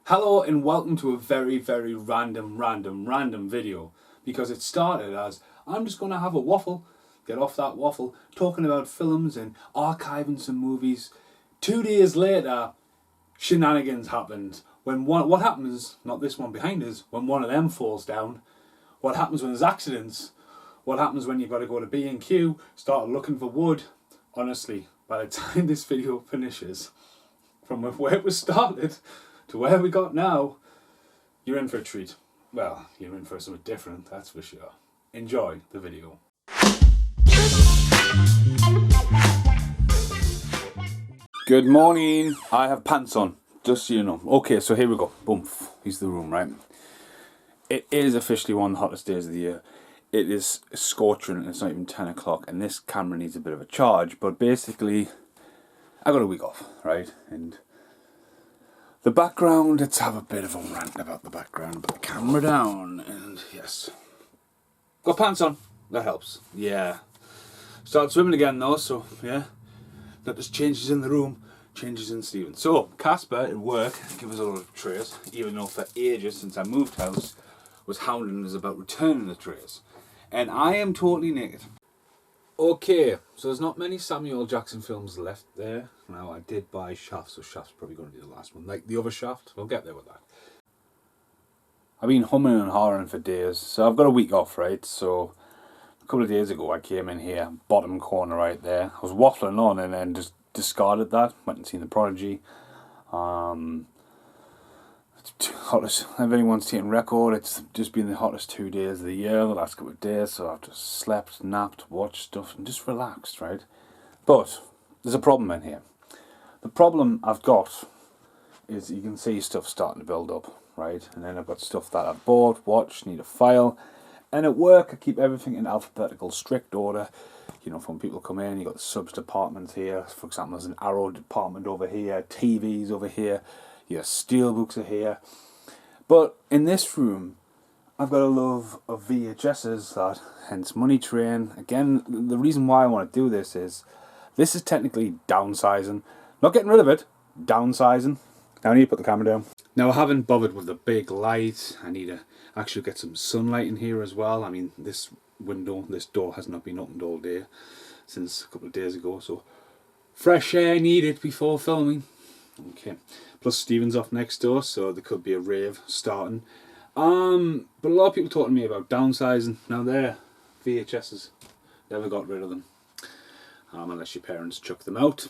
Hello and welcome to a very random video, because it started as I'm just going to have a waffle, get off that waffle, talking about films and archiving some movies. 2 days later, shenanigans happened. What happens, not this one behind us, when one of them falls down, what happens when there's accidents, what happens when you've got to go to B&Q, start looking for wood. Honestly, by the time this video finishes, from where it was started to where we got now, you're in for a treat. Well, you're in for something different, that's for sure. Enjoy the video. Good morning. I have pants on, just so you know. Okay, so here we go. Boom. Here's the room, right? It is officially one of the hottest days of the year. It is scorching and it's not even 10 o'clock and this camera needs a bit of a charge, but basically I got a week off, right? And the background, let's have a bit of a rant about the background. Put the camera down, and yes. Got pants on, that helps. Yeah. Started swimming again though, so yeah. That just changes in the room, changes in Stephen. So, Casper at work, give us a lot of trays, even though for ages since I moved house, was hounding us about returning the trays. And I am totally naked. Okay, so there's not many Samuel Jackson films left there. Now, I did buy Shaft, so Shaft's probably going to be the last one. Like the other Shaft, we'll get there with that. I've been humming and hawing for days, so I've got a week off, right? So, a couple of days ago I came in here, bottom corner right there. I was waffling on and then just discarded that. Went and seen The Prodigy. It's hottest, if anyone's taking record, it's just been the hottest 2 days of the year, the last couple of days, so I've just slept, napped, watched stuff and just relaxed, right? But there's a problem in here. The problem I've got is you can see stuff starting to build up, right? And then I've got stuff that I've bought, watched, need a file. And at work I keep everything in alphabetical strict order. You know, when people come in, you've got the subs department here. For example, there's an Arrow department over here, TVs over here. Your steelbooks are here. But in this room, I've got a love of VHSs, that, hence Money Train. Again, the reason why I want to do this is technically downsizing. Not getting rid of it, downsizing. Now I need to put the camera down. Now I haven't bothered with the big light. I need to actually get some sunlight in here as well. I mean, this window, this door has not been opened all day since a couple of days ago. So fresh air needed before filming. Okay. Plus Stephen's off next door, so there could be a rave starting. But a lot of people talking to me about downsizing. Now they're VHSs. Never got rid of them. Unless your parents chuck them out.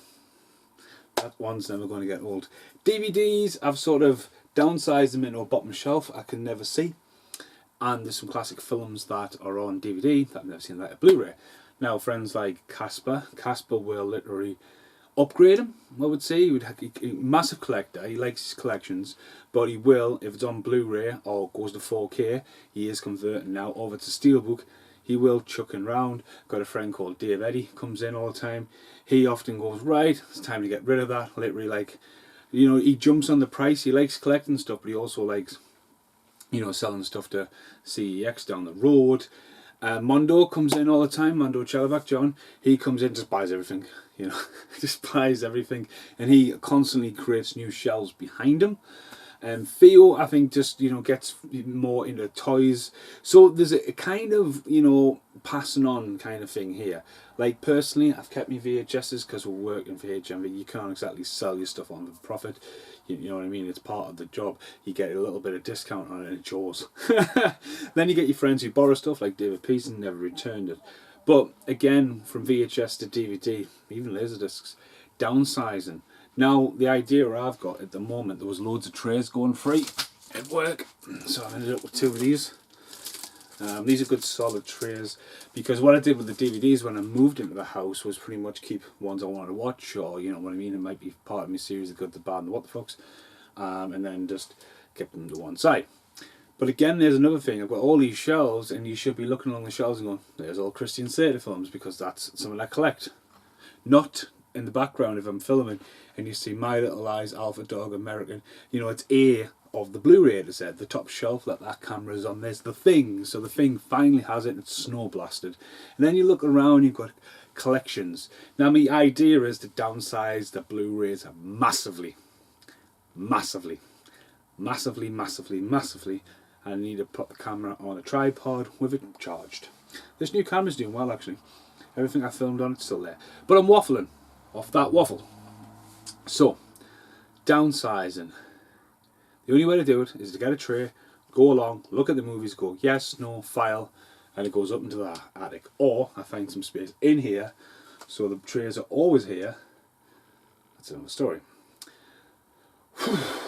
That one's never going to get old. DVDs, I've sort of downsized them into a bottom shelf I can never see. And there's some classic films that are on DVD that I've never seen, like a Blu-ray. Now friends like Casper will literally upgrade him, I would say. He would have a massive collector, he likes his collections, but he will, if it's on Blu-ray or goes to 4K, he is converting now over to Steelbook. He will chucking round. Got a friend called Dave Eddy, comes in all the time. He often goes, right, it's time to get rid of that. Literally, like, you know, he jumps on the price. He likes collecting stuff, but he also likes, you know, selling stuff to CEX down the road. Mondo comes in all the time. Mondo Chelabak John, he comes in, just buys everything, you know, just buys everything, and he constantly creates new shelves behind him. And Theo, I think, just, you know, gets more into toys. So there's a kind of, you know, passing on kind of thing here. Like personally, I've kept my VHSs because we're working for HMV. You can't exactly sell your stuff on for profit. You know what I mean? It's part of the job. You get a little bit of discount on it and it's yours. Then you get your friends who borrow stuff, like David Pearson, never returned it. But again, from VHS to DVD, even Laserdiscs, downsizing. Now, the idea I've got at the moment, there was loads of trays going free at work, so I ended up with 2 of these. These are good solid trays, because what I did with the DVDs when I moved into the house was pretty much keep ones I wanted to watch, or, you know what I mean, it might be part of my series, The Good, The Bad and The What The Fucks, and then just keep them to one side. But again, there's another thing. I've got all these shelves, and you should be looking along the shelves and going, there's all Christian Slater films, because that's something I collect. Not in the background if I'm filming and you see My Little Lies, Alpha Dog, American, you know, it's A of the Blu-ray, as I said, the top shelf that camera is on. There's The Thing, so The Thing finally has it, it's snow blasted. And then you look around, you've got collections. Now my idea is to downsize the Blu-rays massively. massively, massively, massively, and I need to put the camera on a tripod with it charged. This new camera's doing well, actually. Everything I filmed on it's still there. But I'm waffling off that waffle. So, downsizing. The only way to do it is to get a tray, go along, look at the movies, go yes, no, file, and it goes up into the attic. Or I find some space in here, so the trays are always here. That's another story.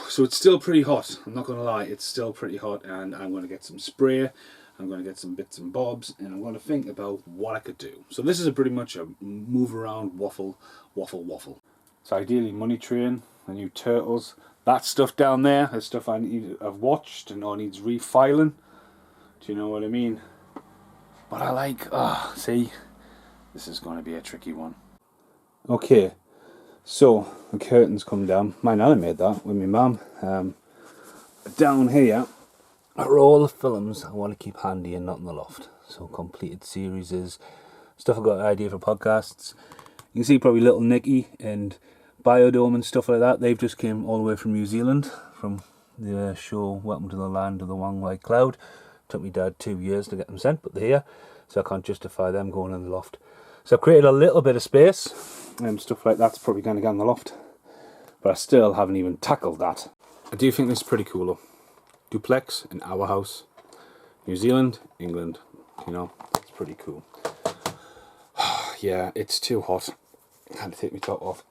So it's still pretty hot, I'm not going to lie, it's still pretty hot, and I'm going to get some spray, I'm going to get some bits and bobs, and I'm going to think about what I could do. So this is pretty much a move around, waffle. So ideally money train, the new turtles, that stuff down there is stuff I've watched and all needs refiling. Do you know what I mean? But I like, see, this is going to be a tricky one. Okay. So, the curtains come down. My nana made that with my mum. Down here are all the films I want to keep handy and not in the loft. So, completed series is stuff I got an idea for podcasts. You can see probably Little Nicky and Biodome and stuff like that. They've just came all the way from New Zealand, from the show Welcome to the Land of the One White Cloud. Took me dad 2 years to get them sent, but they're here. So I can't justify them going in the loft. So I've created a little bit of space. Stuff like that's probably going to go in the loft, but I still haven't even tackled that. I do think this is pretty cool though. Duplex in our house, New Zealand, England, you know, it's pretty cool. Yeah, it's too hot. I had to take my top off.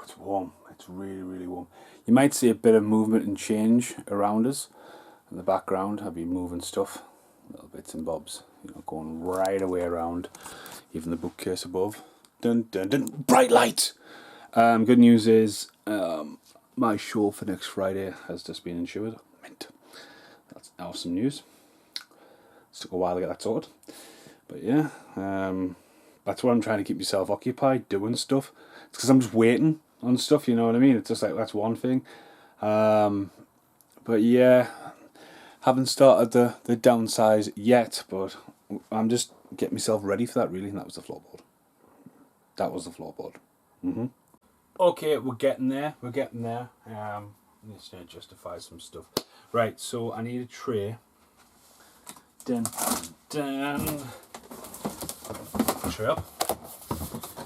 It's warm. It's really, really warm. You might see a bit of movement and change around us. In the background, I'll be moving stuff, little bits and bobs. You know, going right away around, even the bookcase above. Dun dun dun! Bright light. Good news is my show for next Friday has just been insured. Mint. That's awesome news. It took a while to get that sorted, but yeah, that's what I'm trying to keep myself occupied doing stuff. It's because I'm just waiting on stuff. You know what I mean? It's just like that's one thing. But yeah, haven't started the downsize yet, but I'm just getting myself ready for that really, and that was the floorboard. Okay, we're getting there. Let's justify some stuff. Right, so I need a tray. Tray up.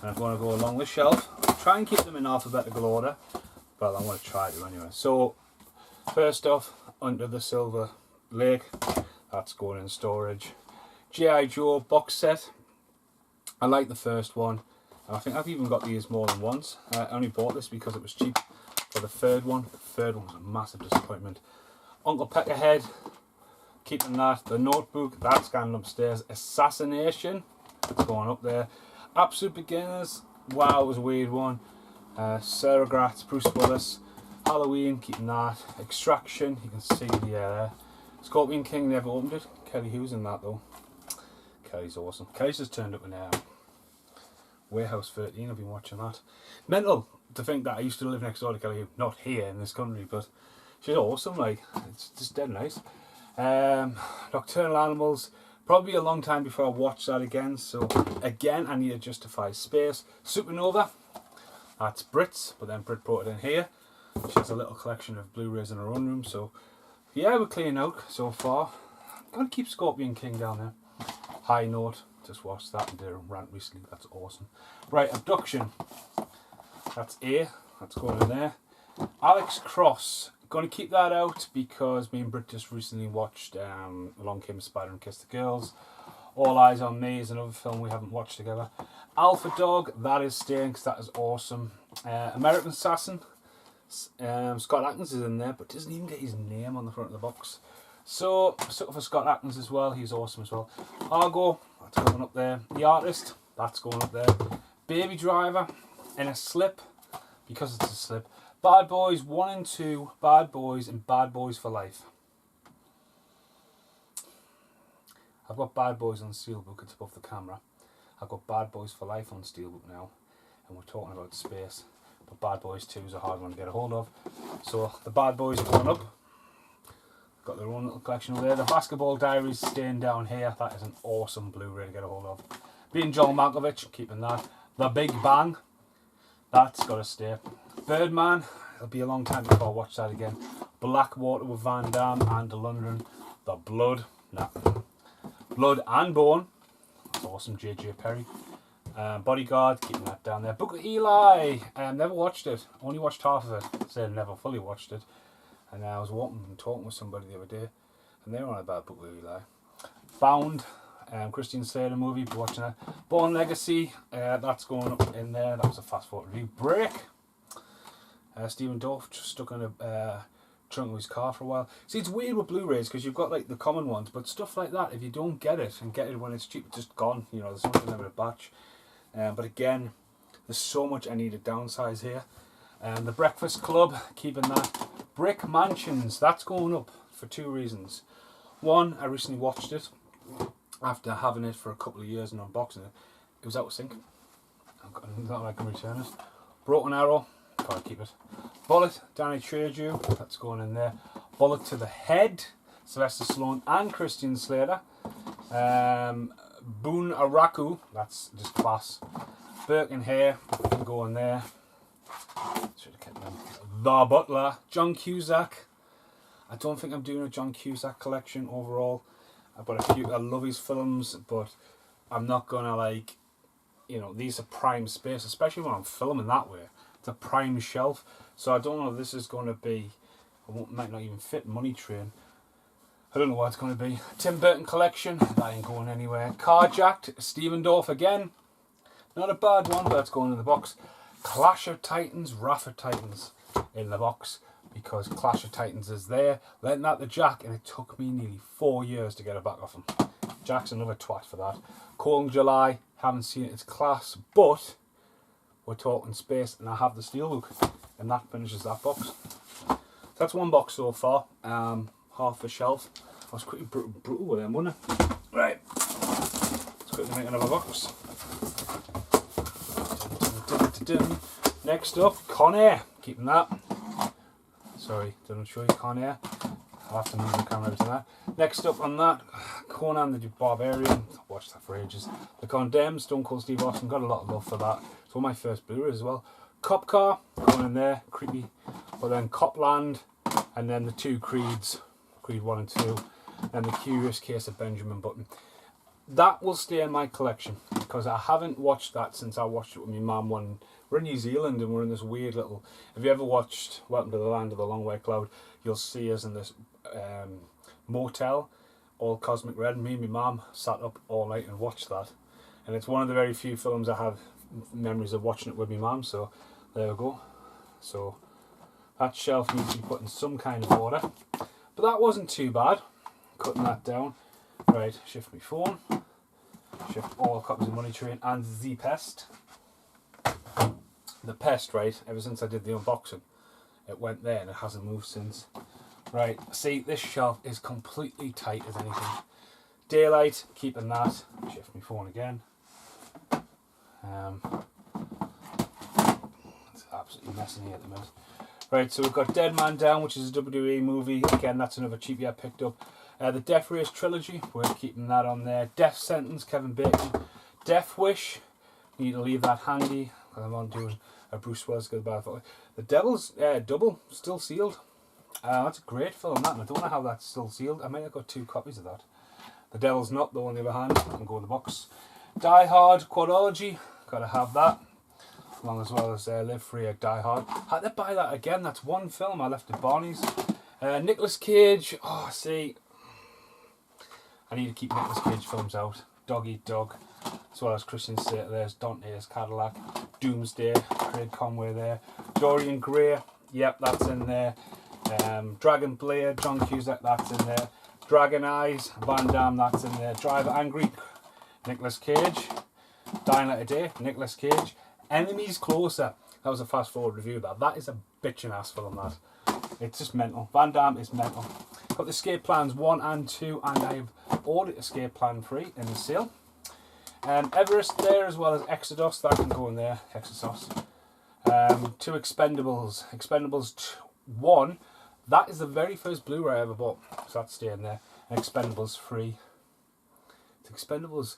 And I'm going to go along the shelf. Try and keep them in alphabetical order. Well, I'm going to try to anyway. So, first off, under the Silver Lake. That's going in storage. G.I. Joe box set. I like the first one. I think I've even got these more than once. I only bought this because it was cheap for the third one. The third one was a massive disappointment. Uncle Peckerhead, keeping that. The Notebook, that's going upstairs. Assassination, it's going up there. Absolute Beginners, wow, it was a weird one. Sarah Gratz, Bruce Willis. Halloween, keeping that. Extraction, you can see the Scorpion King, never opened it. Kelly Hughes in that though. Kelly's awesome. Kelly's just turned up in Warehouse 13, I've been watching that. Mental to think that I used to live next door to Kelly Hughes. Not here in this country, but she's awesome, like, it's just dead nice. Nocturnal Animals, probably a long time before I watch that again, so again I need to justify space. Supernova, that's Brit's, but then Brit brought it in here. She has a little collection of Blu-rays in her own room, so yeah, we're cleaning out so far. I'm going to keep Scorpion King down there. High Note, just watched that and did a rant recently, that's awesome. Right, Abduction, that's A, that's going in there. Alex Cross, going to keep that out because me and Brit just recently watched Along Came a Spider and Kissed the Girls. All Eyes on Me is another film we haven't watched together. Alpha Dog, that is staying because that is awesome. American Assassin, Scott Atkins is in there, but doesn't even get his name on the front of the box. So, sort of for Scott Atkins as well, he's awesome as well. Argo, that's going up there. The Artist, that's going up there. Baby Driver, in a slip, because it's a slip. Bad Boys 1 and 2, Bad Boys and Bad Boys for Life. I've got Bad Boys on Steelbook, it's above the camera. I've got Bad Boys for Life on Steelbook now, and we're talking about space. But Bad Boys 2 is a hard one to get a hold of. So the Bad Boys are going up. Got their own little collection over there. The Basketball Diaries staying down here. That is an awesome Blu-ray to get a hold of. Being John Malkovich, keeping that. The Big Bang, that's got to stay. Birdman, it'll be a long time before I watch that again. Blackwater with Van Damme and London. The Blood. Nah. Blood and Bone. That's awesome, J.J. Perry. Bodyguard, keeping that down there. Book of Eli. Never watched it. Only watched half of it. Said never fully watched it. And I was walking and talking with somebody the other day, and they were on about Book of Eli. Bound. Christian Slater movie, watching that. Born Legacy, that's going up in there. That was a fast forward review. Break. Stephen Dorff just stuck in a trunk of his car for a while. See, it's weird with Blu-rays because you've got like the common ones, but stuff like that, if you don't get it and get it when it's cheap, it's just gone. You know, there's something limited batch. But again, there's so much I need to downsize here. The Breakfast Club, keeping that. Brick Mansions, that's going up for two reasons. One, I recently watched it after having it for a couple of years and unboxing it. It was out of sync. Not like I can return it. Broken Arrow, gotta keep it. Bullet, Danny Trejo, that's going in there. Bullet to the Head, Sylvester Stallone and Christian Slater. Boon Araku, that's just class. Burke and Hare, can go in there. Should have kept them. The Butler, John Cusack. I don't think I'm doing a John Cusack collection overall. But I love his films, but I'm not gonna like, you know, these are prime space, especially when I'm filming that way. It's a prime shelf, so I don't know if this is going to be, might not even fit Money Train. I don't know what it's going to be. Tim Burton collection, that ain't going anywhere. Carjacked, Stephen Dorff again. Not a bad one, but that's going in the box. Clash of Titans, Wrath of Titans in the box. Because Clash of Titans is there, lent that to Jack, and it took me nearly 4 years to get it back off him. Jack's another twat for that. Cold in July, haven't seen it, it's class, but we're talking space, and I have the steelbook, and that finishes that box. So that's one box so far, half a shelf. I was pretty brutal with them, wasn't it? Right, let's quickly make another box. Next up, Con Air, keeping that. Sorry, didn't show you Con Air. I'll have to move the camera to that. Next up on that, Conan the Barbarian. I've watched that for ages. The Condemned, Stone Cold Steve Austin. Got a lot of love for that. It's one of my first Blu-rays as well. Cop Car, going in there, creepy. But then Copland, and then the two Creeds, Creed 1 and 2. And the Curious Case of Benjamin Button. That will stay in my collection because I haven't watched that since I watched it with my mum when we're in New Zealand and we're in this weird little... If you ever watched Welcome to the Land of the Long White Cloud, you'll see us in this motel, all cosmic red. Me and my mum sat up all night and watched that. And it's one of the very few films I have memories of watching it with my mum, so there we go. So that shelf needs to be put in some kind of order. But that wasn't too bad, cutting that down. Right, shift my phone, shift all copies of Money Train and The Pest. The Pest, right, ever since I did the unboxing, it went there and it hasn't moved since. Right, see, this shelf is completely tight as anything. Daylight, keeping that. Shift my phone again. It's absolutely messing here at the minute. Right, so we've got Dead Man Down, which is a WWE movie. Again, that's another cheapie I picked up. The Death Race trilogy, we're keeping that on there. Death Sentence, Kevin Bacon. Death Wish, need to leave that handy because I'm on doing a Bruce Willis goodbye. The Devil's Double, still sealed. That's a great film, that, and I don't know how that's still sealed. I might have got 2 copies of that. The Devil's Not, though, on the other hand, I can go in the box. Die Hard Quadology, gotta have that. As well as Live Free or Die Hard. Had to buy that again, that's one film I left at Barney's. Nicolas Cage, oh, see, I need to keep Nicolas Cage films out. Dog Eat Dog, as well as Christian Slater. There's Dante's Cadillac, Doomsday, Craig Conway there. Dorian Gray, yep, that's in there. Dragon Blade, John Cusack, that's in there. Dragon Eyes, Van Damme, that's in there. Driver Angry, Nicolas Cage. Dying Light of Day, Nicolas Cage. Enemies Closer, that was a fast forward review of that. That is a bitchin' ass film, that. It's just mental. Van Damme is mental. Got the Escape Plans 1 and 2, and I've ordered Escape Plan 3 in the sale. Everest there, as well as Exodus, that can go in there. Exodus. 2 Expendables. Expendables 1, that is the very first Blu-ray I ever bought, so that's staying there. And Expendables 3. Expendables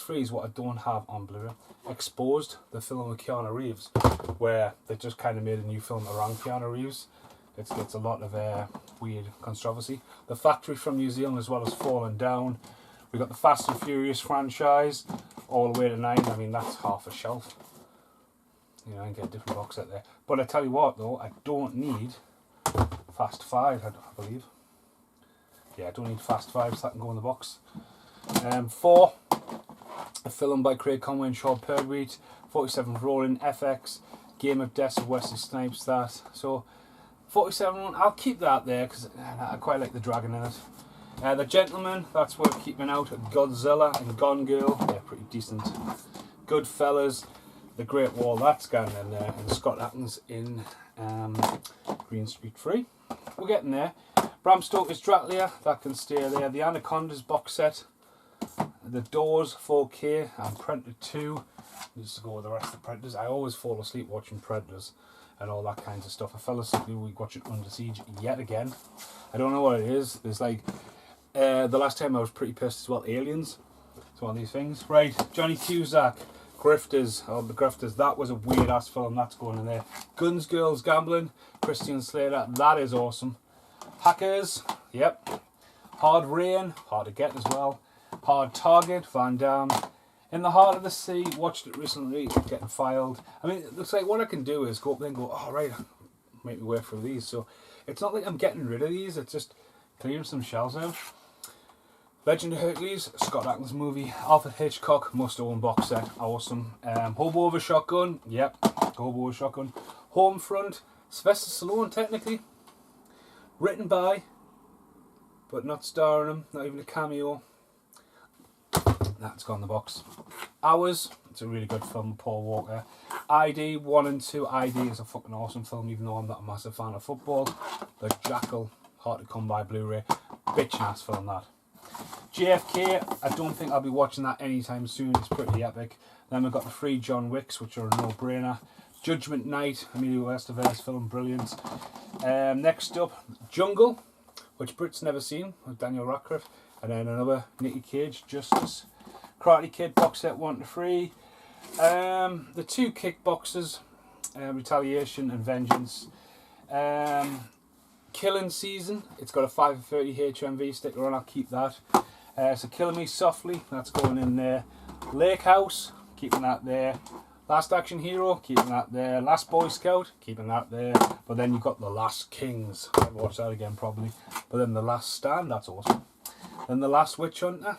3 is what I don't have on Blu-ray. Exposed, the film with Keanu Reeves, where they just kind of made a new film around Keanu Reeves. It gets a lot of weird controversy. The Factory from New Zealand, as well as Falling Down. We've got the Fast and Furious franchise, all the way to 9. I mean, that's half a shelf. You know, I can get a different box set there. But I tell you what, though, I don't need Fast 5, I believe. Yeah, I don't need Fast 5, so that can go in the box. 4, a film by Craig Conway and Sean Pertwee, 47th Rolling, FX, Game of Death of Wesley Snipes, that. So, 47, I'll keep that there, because I quite like the dragon in it. The Gentleman, that's worth keeping out. Godzilla and Gone Girl, they're pretty decent. Goodfellas, The Great Wall, that's going in there. And Scott Atkins in Green Street 3. We're getting there. Bram Stoker's Dracula, that can stay there. The Anacondas box set. The Doors 4K and Predator 2. Just to go with the rest of the Predators. I always fall asleep watching Predators and all that kinds of stuff. I fell asleep watching Under Siege yet again. I don't know what it is. There's like, the last time I was pretty pissed as well, Aliens. It's one of these things. Right, Johnny Cusack, Grifters, The Grifters. That was a weird ass film, that's going in there. Guns, Girls, Gambling, Christian Slater, that is awesome. Hackers, yep. Hard Rain, hard to get as well. Hard Target, Van Damme. In the Heart of the Sea, watched it recently, getting filed. I mean, it looks like what I can do is go up there and go, oh right, make me work for these. So it's not like I'm getting rid of these, it's just clearing some shelves out. Legend of Hercules, Scott Atkins movie. Alfred Hitchcock, must own box set, awesome. Hobo with a Shotgun, yep, Hobo with a Shotgun. Homefront, Sylvester Stallone technically. Written by, but not starring him, not even a cameo. That's gone in the box. Hours, it's a really good film, Paul Walker. ID 1 and 2, ID is a fucking awesome film, even though I'm not a massive fan of football. The Jackal, hard to come by Blu-ray, bitchin' ass film that. JFK, I don't think I'll be watching that anytime soon, it's pretty epic. Then we've got the 3 John Wicks, which are a no-brainer. Judgment Night, Emilio Estevez's film, brilliant. Next up, Jungle, which Brit's never seen, with Daniel Radcliffe. And then another Nicky Cage, Justice. Karate Kid box set 1 to 3. The 2 Kickboxers, Retaliation and Vengeance. Killing Season, it's got a 530 HMV sticker on, I'll keep that. So Killing Me Softly, that's going in there. Lake House, keeping that there. Last Action Hero, keeping that there. Last Boy Scout, keeping that there. But then you've got The Last Kings, I'll watch that again probably. But then The Last Stand, that's awesome. Then The Last Witch Hunter,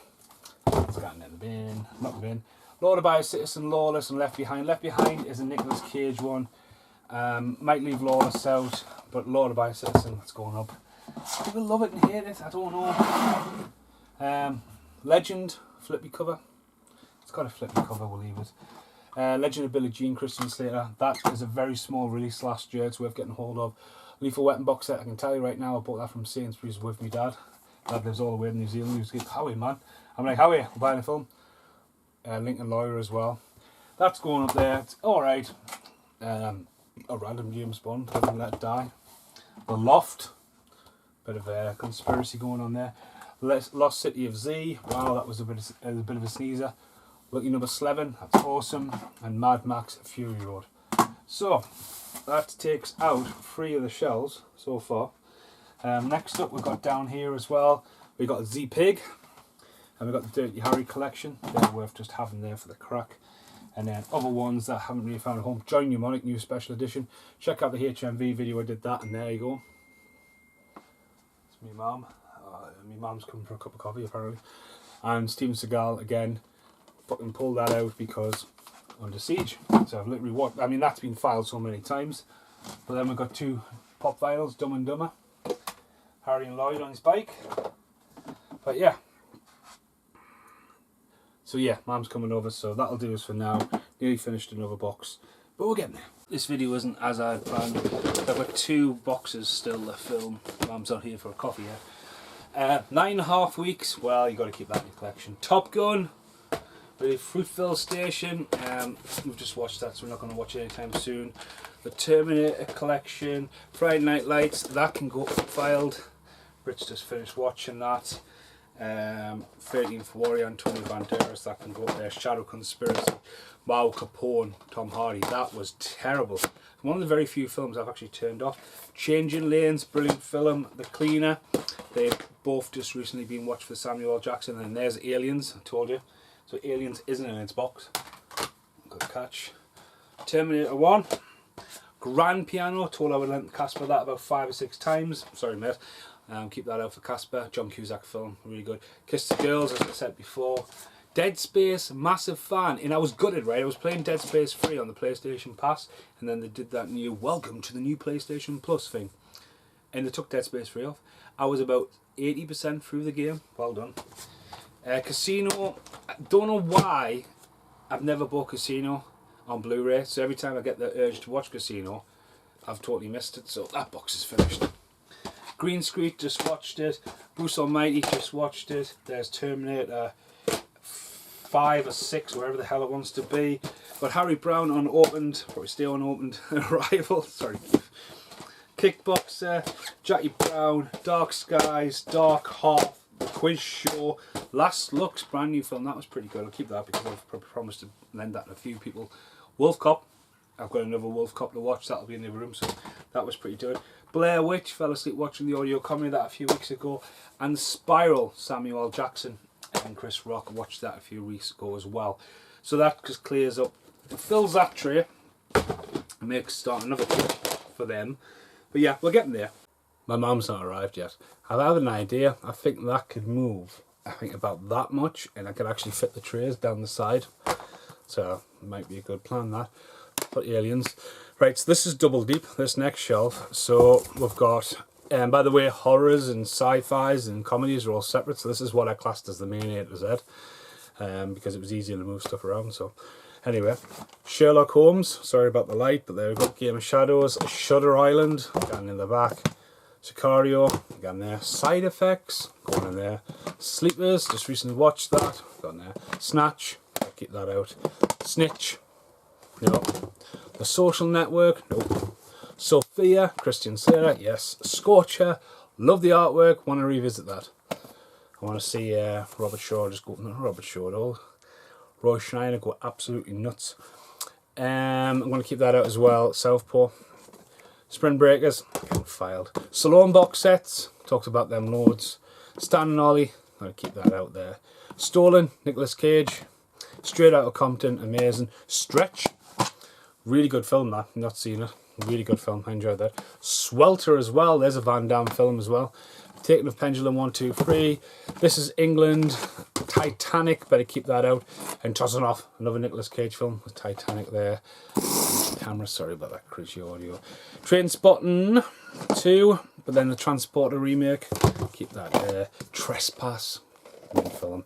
it's gotten in the bin, not the bin. Law-Abiding Citizen, Lawless and Left Behind. Left Behind is a Nicolas Cage one. Might leave Lawless out, but Law-Abiding Citizen, that's going up. People love it and hate it, I don't know. Legend, flippy cover. It's got a flippy cover, we'll leave it. Legend of Billie Jean, Christian Slater. That is a very small release last year, it's worth getting hold of. Lethal Weapon box set, I can tell you right now, I bought that from Sainsbury's with my dad. Dad lives all the way in New Zealand. He was like, Howie, man. I'm like, Howie, we're buying a film. Lincoln Lawyer as well. That's going up there. It's alright. A random James Bond, Haven't Let It Die. The Loft. Bit of a conspiracy going on there. Lost City of Z. Wow, that was a bit of a sneezer. Lucky Number 11. That's awesome. And Mad Max Fury Road. So, that takes out 3 of the shells so far. Next up, we've got down here as well, we've got Z-Pig, and we've got the Dirty Harry collection. They're worth just having there for the crack. And then other ones that I haven't really found at home. Joy Mnemonic, new special edition. Check out the HMV video, I did that, and there you go. It's me mum. My mum's coming for a cup of coffee, apparently. And Steven Seagal, again, fucking pulled that out because Under Siege. So I've literally watched, I mean, that's been filed so many times. But then we've got 2 pop vinyls, Dumb and Dumber. Harry and Lloyd on his bike. But yeah. So yeah, Mum's coming over, so that'll do us for now. Nearly finished another box, but we're getting there. This video isn't as I had planned. I've got 2 boxes still to film. Mum's not here for a coffee yet. 9.5 weeks, well, you got to keep that in your collection. Top Gun, the Fruitville Station, we've just watched that, so we're not going to watch it anytime soon. The Terminator collection, Friday Night Lights, that can go filed. Rich just finished watching that. 13th Warrior, Antonio Banderas, that can go up there. Shadow Conspiracy, Mao Capone, Tom Hardy, that was terrible. One of the very few films I've actually turned off. Changing Lanes, brilliant film. The Cleaner, they've both just recently been watched for Samuel L. Jackson. And there's Aliens, I told you. So Aliens isn't in its box. Good catch. Terminator 1. Grand Piano, told I would lend Casper that about 5 or 6 times. Sorry mate. Keep that out for Casper. John Cusack film, really good. Kiss the Girls, as I said before. Dead Space, massive fan. And I was gutted, right? I was playing Dead Space 3 on the PlayStation Pass, and then they did that new welcome to the new PlayStation Plus thing. And they took Dead Space 3 off. I was about 80% through the game. Well done. Casino, I don't know why I've never bought Casino on Blu-ray, so every time I get the urge to watch Casino, I've totally missed it, so that box is finished. Green Street, just watched it. Bruce Almighty, just watched it. There's Terminator 5 or 6, wherever the hell it wants to be. Got Harry Brown unopened, probably still unopened. Arrival, sorry. Kickboxer, Jackie Brown, Dark Skies, Dark Heart, The Quiz Show, Last Looks, brand new film. That was pretty good. I'll keep that because I've promised to lend that to a few people. Wolf Cop, I've got another Wolf Cop to watch. That'll be in the room, so that was pretty good. Blair Witch, fell asleep watching the audio comedy that a few weeks ago. And Spiral, Samuel L. Jackson and Chris Rock, watched that a few weeks ago as well. So that just clears up, fills that tray, and makes start another tray for them. But yeah, we're getting there. My mum's not arrived yet. I have an idea. I think that could move, I think about that much, and I could actually fit the trays down the side. So it might be a good plan, that. For Aliens. Right, so this is double deep, this next shelf. So we've got, by the way, horrors and sci-fis and comedies are all separate. So this is what I classed as the main A to Z, because it was easier to move stuff around. So anyway, Sherlock Holmes, sorry about the light, but there we go. Game of Shadows, Shutter Island, down in the back. Sicario, again there. Side Effects, going in there. Sleepers, just recently watched that, gone there. Snatch, keep that out. Snitch, no. The Social Network, nope. Sophia, Christian Slater, yes. Scorcher, love the artwork, want to revisit that. I want to see Robert Shaw just go, not Robert Shaw at all. Roy Schneider go absolutely nuts. I'm going to keep that out as well. Southpaw. Spring Breakers, filed. Stallone box sets, talked about them loads. Stan and Ollie, I'm going to keep that out there. Stolen, Nicolas Cage. Straight Outta Compton, amazing. Stretch, really good film that, not seen it. Really good film, I enjoyed that. Swelter as well, there's a Van Damme film as well. Taken of Pendulum 1, 2, 3. This is England. Titanic, better keep that out. And Tossing Off, another Nicolas Cage film with Titanic there. Camera, sorry about that crazy audio. Trainspotting 2, but then the Transporter remake, keep that there. Trespass, good film.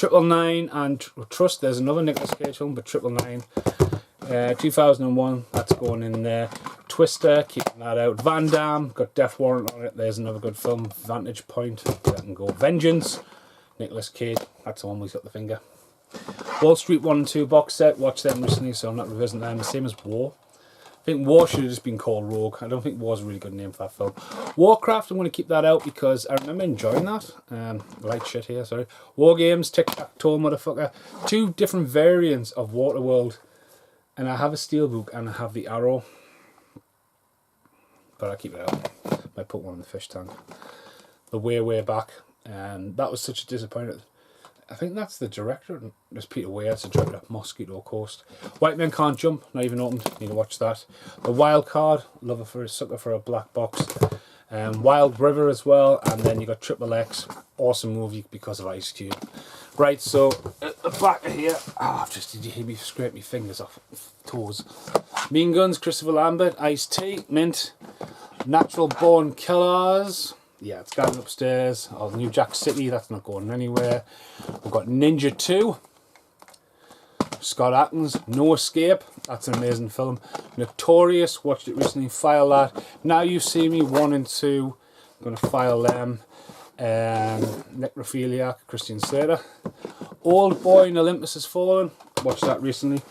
999 and Trust, there's another Nicolas Cage film, but 999. 2001, that's going in there. Twister, keeping that out. Van Damme, got Death Warrant on it, there's another good film. Vantage Point, that can go. Vengeance, Nicolas Cage, that's the one we've got the finger. Wall Street 1 and 2 box set, watched them recently, so I'm not revisiting them. The same as War. I think War should have just been called Rogue. I don't think War's a really good name for that film. Warcraft, I'm going to keep that out because I remember enjoying that. Light shit here, sorry. War Games, Tic-Tac-Toe, motherfucker. 2 different variants of Waterworld. And I have a steelbook and I have the Arrow. But I'll keep it out. Might put one in the fish tank. The Way Back. And that was such a disappointment. I think that's the director. There's Peter Weir, it's the director of Mosquito Coast. White Men Can't Jump, not even opened. Need to watch that. The Wild Card, lover for a sucker for a black box. Wild River as well. And then you got Triple X. Awesome movie because of Ice Cube. Right, so at the back of here, did you hear me scrape my fingers off toes? Mean Guns, Christopher Lambert, Ice-T, Mint, Natural Born Killers. Yeah, it's going upstairs. Oh, New Jack City, that's not going anywhere. We've got Ninja 2. Scott Atkins, No Escape. That's an amazing film. Notorious, watched it recently, file that. Now You See Me 1 and 2. I'm going to file them. Necrophiliac, Christian Slater. Old Boy and Olympus Has Fallen. Watched that recently.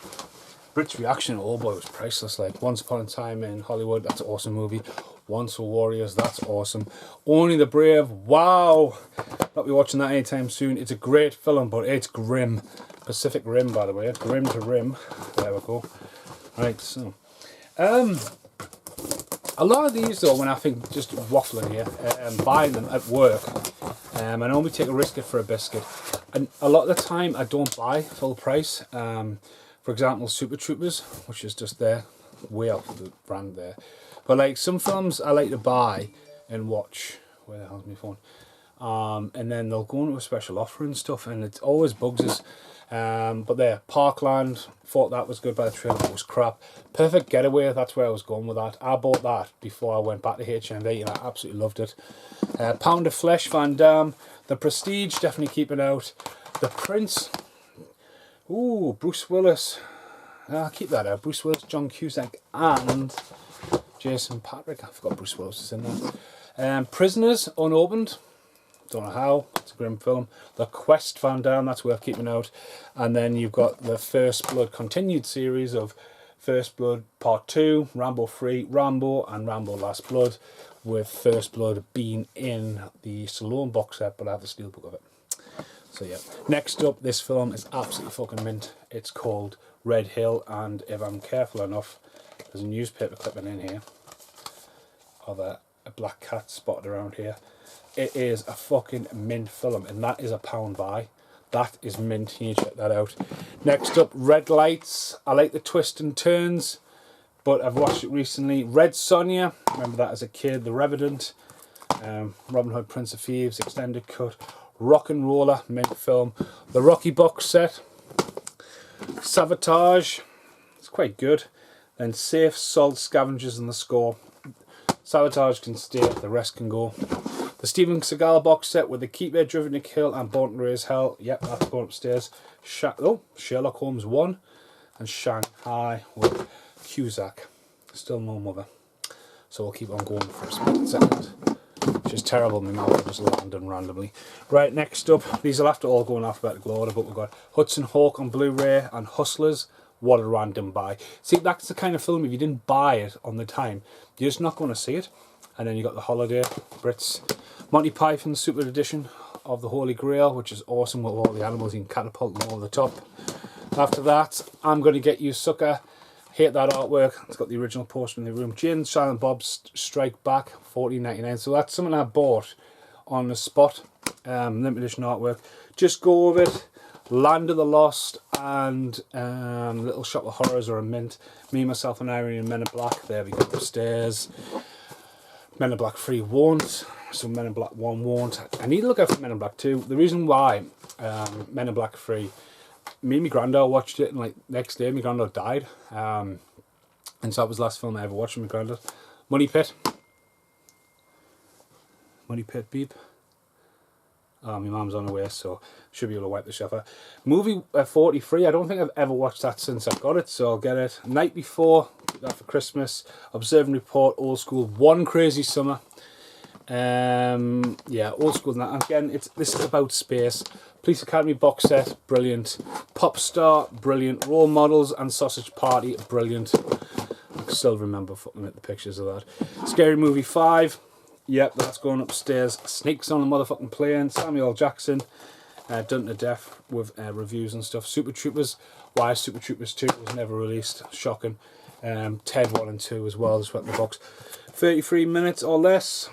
British reaction to Old Boy was priceless. Like Once Upon a Time in Hollywood, that's an awesome movie. Once Were Warriors, that's awesome. Only the Brave, wow. Not be watching that anytime soon. It's a great film, but it's grim. Pacific Rim, by the way. Grim to Rim. There we go. Right, so. A lot of these, though, when I think, just waffling here, buying them at work, I normally take a risk for a biscuit. And a lot of the time, I don't buy full price. For example, Super Troopers, which is just there, way up the brand there. But like some films I like to buy and watch. Where the hell's my phone? And then they'll go into a special offer and stuff, and it always bugs us. But there, Parkland, thought that was good by the trailer, it was crap. Perfect Getaway, that's where I was going with that. I bought that before I went back to HMV and I absolutely loved it. Pound of Flesh, Van Damme. The Prestige, definitely keep it out. The Prince, ooh, Bruce Willis. I'll keep that out. Bruce Willis, John Cusack, and Jason Patrick. I forgot Bruce Willis is in there. Prisoners, unopened. Don't know how. It's a grim film. The Quest, Van Damme, that's worth keeping out. And then you've got the First Blood continued series of First Blood Part 2, Rambo 3, Rambo, and Rambo Last Blood, with First Blood being in the Stallone box set, but I have the steelbook of it. So yeah. Next up, this film is absolutely fucking mint. It's called Red Hill, and if I'm careful enough, there's a newspaper clipping in here of a black cat spotted around here. It is a fucking mint film, and that is a pound buy. That is mint. You need to check that out. Next up, Red Lights. I like the twists and turns, but I've watched it recently. Red Sonja, remember that as a kid. The Revenant, Robin Hood, Prince of Thieves, extended cut. Rock and Roller, mint film. The Rocky box set. Sabotage, it's quite good. Then Safe, Salt, Scavengers, and The Score. Sabotage can stay, the rest can go. The Steven Seagal box set with The Keeper, Driven to Kill, and Born to Raise Hell. Yep, that's going upstairs. Sherlock Holmes 1 and Shanghai with Cusack. Still no mother. So we'll keep on going for a split second. Which is terrible, my mouth just landing randomly. Right, next up, these will have to all go in alphabetical order, but we've got Hudson Hawk on Blu-ray and Hustlers. What a random buy. See, that's the kind of film, if you didn't buy it on the time, you're just not going to see it. And then you got The Holiday, Brits. Monty Python's Super Edition of The Holy Grail, which is awesome with all the animals you can catapult them over the top. After that, I'm Going to Get You, Sucker. Hate that artwork. It's got the original poster in the room. Jane and Silent Bob's Strike Back, $14.99. So that's something I bought on the spot. Limited edition artwork. Just Go With It. Land of the Lost and Little Shop of Horrors are a mint. Me, Myself and Irene and Men in Black. There we go upstairs. Men in Black 3 won't. So Men in Black 1 won't. I need to look out for Men in Black 2. The reason why Men in Black 3, me and my granddad watched it, and like next day my granddad died. And so that was the last film I ever watched with my granddad. Money Pit. Money Pit beep. My mum's on the way, so should be able to wipe the shelf out. Movie 43, I don't think I've ever watched that since I've got it, so I'll get it. Night Before, keep that for Christmas. Observe and Report, Old School, One Crazy Summer. Yeah, Old School. And again, this is about space. Police Academy box set, brilliant. Pop Star, brilliant. Role Models and Sausage Party, brilliant. I can still remember looking at the pictures of that. Scary Movie 5. Yep, that's going upstairs. Snakes on the motherfucking plane. Samuel L. Jackson, done to death with reviews and stuff. Super Troopers. Why Super Troopers 2 was never released. Shocking. Ted 1 and 2 as well. Just went in the box. 33 minutes or less.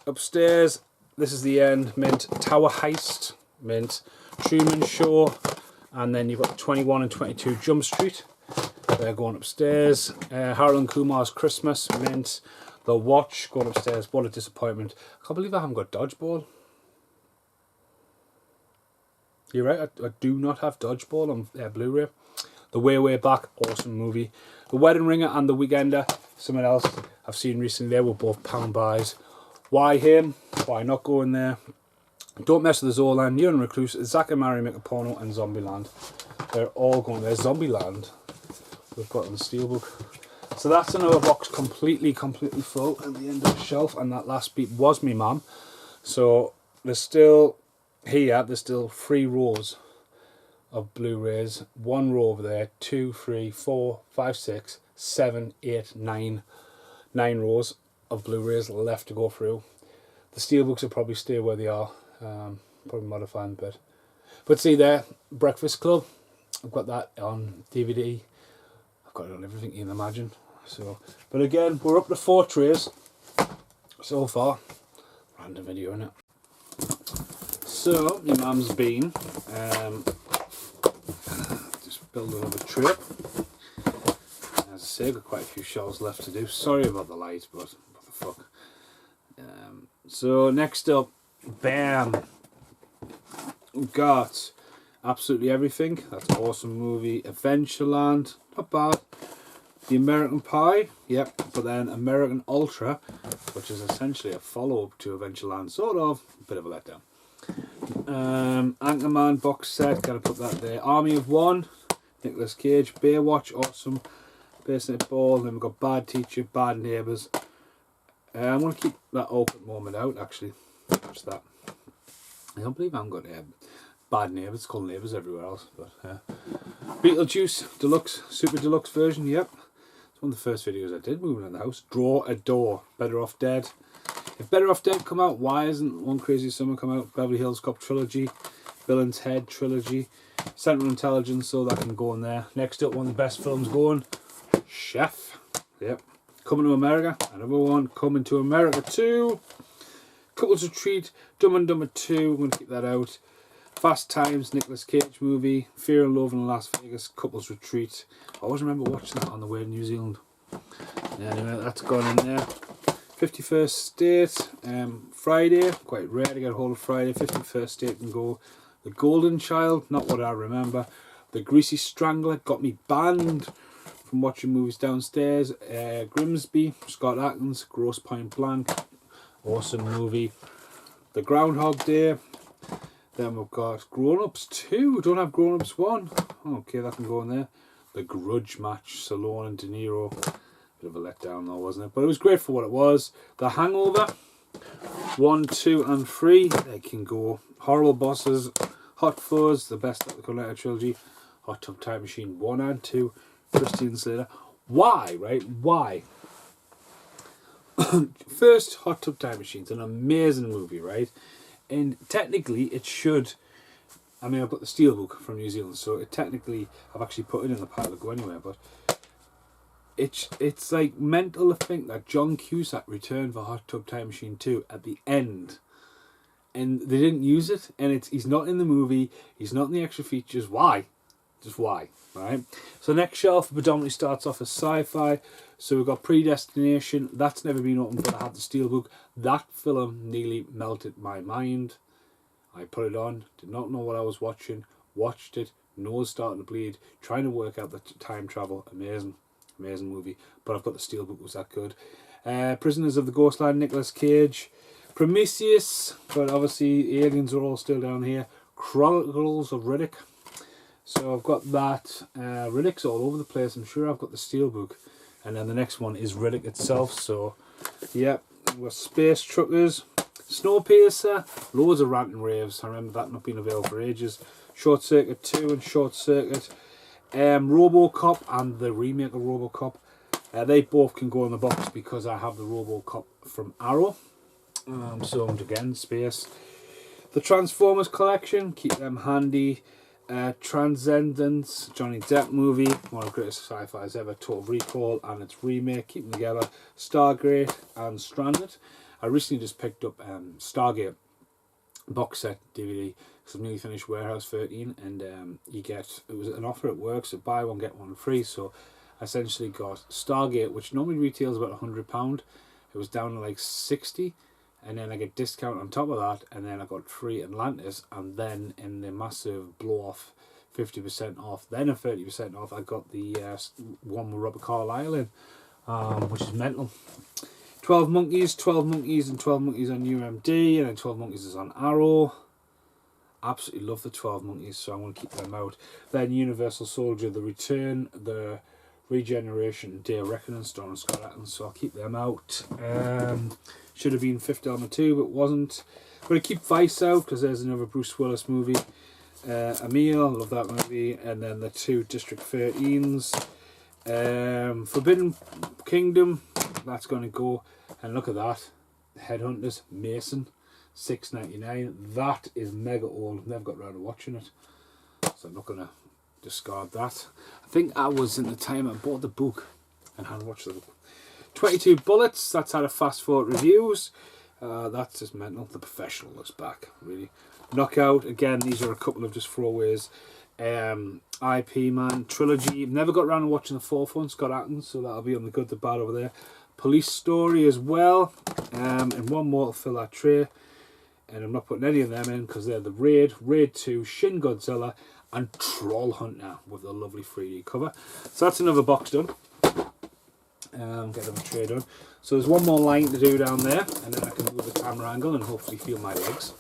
Upstairs. This is the end. Mint. Tower Heist. Mint. Truman Show. And then you've got 21 and 22 Jump Street. They're going upstairs. Harold and Kumar's Christmas. Mint. The Watch, going upstairs. What a disappointment. I can't believe I haven't got Dodgeball. You're right, I do not have Dodgeball on Blu-ray. The Way Back, awesome movie. The Wedding Ringer and The Weekender, someone else I've seen recently. They were both pound buys. Why him? Why not go in there? Don't Mess with the Zolan, Neon Recluse, Zack and Mary Make a Porno, and Zombieland. They're all going there. Zombieland, we've got on the steelbook. So that's another box completely full at the end of the shelf, and that last bit was me mum. So there's still here, there's still 3 rows of Blu-rays. 1 row over there, 2, 3, 4, 5, 6, 7, 8, 9. 9 rows. of Blu-rays left to go through. The steelbooks will probably stay where they are, probably modify them a bit. But see there, Breakfast Club, I've got that on DVD. I've got it on everything you can imagine. So, but again, we're up to 4 trays so far. Random video, innit? So, your mum's been just build another tray up. As I say, I've got quite a few shelves left to do. Sorry about the light, but what the fuck. So next up, bam, we've got absolutely everything. That's an awesome movie. Adventureland, not bad. The American Pie, yep, but then American Ultra, which is essentially a follow-up to Adventureland, sort of, a bit of a letdown. Anchorman box set, gotta put that there. Army of One, Nicolas Cage. Baywatch, awesome. Basement Ball, then we've got Bad Teacher, Bad Neighbours. I'm going to keep that open moment out, actually. Watch that. I don't believe I haven't got Bad Neighbours. It's called Neighbours everywhere else. But Beetlejuice Deluxe, Super Deluxe version, yep. It's one of the first videos I did moving in the house. Draw a Door, Better Off Dead. If Better Off Dead come out, why isn't One Crazy Summer come out? Beverly Hills Cop Trilogy, Villain's Head Trilogy, Central Intelligence, so that can go in there. Next up, one of the best films going, Chef, yep. Coming to America, another one. Coming to America 2. Couples Retreat, Dumb and Dumber 2, I'm going to keep that out. Fast Times, Nicolas Cage movie. Fear and Loathing in Las Vegas, Couples Retreat. I always remember watching that on the way to New Zealand. Yeah, anyway, that's gone in there. 51st State, Friday, quite rare to get a hold of Friday. 51st State can go. The Golden Child, not what I remember. The Greasy Strangler, got me banned from watching movies downstairs. Grimsby, Scott Atkins, Gross Point Blank, awesome movie. The Groundhog Day. Then we've got Grown Ups 2, don't have Grown Ups 1. Okay, that can go in there. The Grudge Match, Stallone and De Niro. Bit of a letdown though, wasn't it? But it was great for what it was. The Hangover 1, 2 and 3, they can go. Horrible Bosses, Hot Fuzz, the best of the Collector trilogy. Hot Tub Time Machine 1 and 2. Christian Slater. Why, right? Why? First, Hot Tub Time Machine's an amazing movie, right? And technically, it should. I mean, I've got the steelbook from New Zealand, so it technically, I've actually put it in the pile to go anywhere. But it's like mental to think that John Cusack returned for Hot Tub Time Machine 2 at the end, and they didn't use it. And he's not in the movie. He's not in the extra features. Why? Just why? Right. So next shelf predominantly starts off as sci-fi. So we've got Predestination. That's never been opened, but I have the steelbook. That film nearly melted my mind. I put it on, did not know what I was watching, watched it, nose starting to bleed, trying to work out the time travel. Amazing, amazing movie. But I've got the steelbook, was that good. Prisoners of the Ghostland, Nicolas Cage. Prometheus, but obviously aliens are all still down here. Chronicles of Riddick. So I've got that. Riddick's all over the place. I'm sure I've got the steelbook. And then the next one is Riddick itself. So, yeah, we've got Space Truckers, Snowpiercer, loads of rant and raves. I remember that not being available for ages. Short Circuit 2 and Short Circuit. RoboCop and the remake of RoboCop. They both can go in the box because I have the RoboCop from Arrow. So again, space. The Transformers collection, keep them handy. Transcendence, Johnny Depp movie, one of the greatest sci-fis ever. Total Recall and its remake, keep them together. Stargate and Stranded. I recently just picked up Stargate box set DVD because I've nearly finished Warehouse 13, and you get, it was an offer at work, so buy one get one free. So I essentially got Stargate, which normally retails about £100. It was down to like 60, and then I get discount on top of that, and then I got free Atlantis, and then in the massive blow off 50% off, then a 30% off, I got the one with Robert Carlyle in, which is mental. 12 Monkeys and 12 Monkeys on UMD, and then 12 Monkeys is on Arrow. Absolutely love the 12 Monkeys, so I'm going to keep them out. Then Universal Soldier, The Return, The Regeneration, Day of Reckoning, starring Scott Atkins, so I'll keep them out. Should have been Fifth Element 2, but wasn't. I'm going to keep Vice out because there's another Bruce Willis movie. Emil, love that movie. And then the two District 13s. Forbidden Kingdom, that's going to go. And look at that, Headhunters, Mason, $6.99. That is mega old. I've never got around to watching it, so I'm not going to discard that. I think I was in the time I bought the book and had watched the book. 22 Bullets, that's had a fast forward reviews. That's just mental. The Professional is back, really. Knockout, again, these are a couple of just throwaways. IP Man, Trilogy. Never got around to watching the fourth one, Scott Atkins, so that'll be on the good, the bad over there. Police Story as well, and one more to fill that tray. And I'm not putting any of them in because they're the Raid, Raid 2, Shin Godzilla, and Troll Hunter with a lovely 3D cover. So that's another box done. Get them a tray done. So there's one more line to do down there, and then I can move the camera angle and hopefully feel my legs.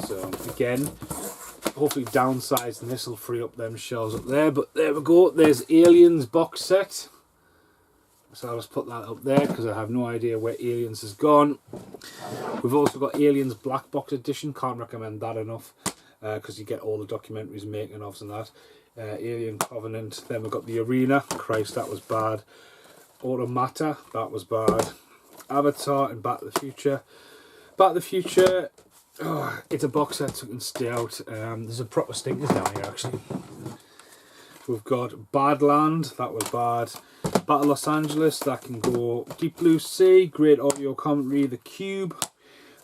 So again, hopefully downsizing this will free up them shelves up there. But there we go. There's Aliens box set. So I'll just put that up there because I have no idea where Aliens has gone. We've also got Aliens Black Box Edition. Can't recommend that enough because you get all the documentaries, making ofs and that. Alien Covenant. Then we've got The Arena. Christ, that was bad. Automata. That was bad. Avatar and Back to the Future. Back to the Future. Oh, it's a box set, so it can stay out. There's a proper stinkers down here actually. We've got Badland, that was bad. Battle Los Angeles, that can go. Deep Blue Sea, great audio commentary. The Cube,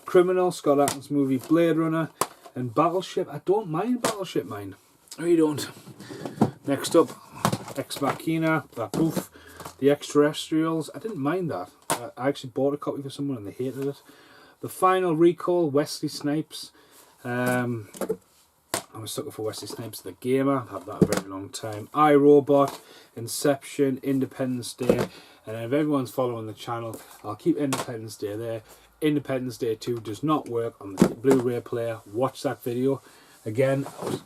Criminal, Scott Atkins movie, Blade Runner, and Battleship. I don't mind Battleship, mine. I really don't. Next up, Ex Machina, that boof. The Extraterrestrials, I didn't mind that. I actually bought a copy for someone and they hated it. The Final Recall, Wesley Snipes. I'm a sucker for Wesley Snipes, the gamer. I've had that a very long time. iRobot, Inception, Independence Day. And if everyone's following the channel, I'll keep Independence Day there. Independence Day 2 does not work on the Blu-ray player. Watch that video. Again, I was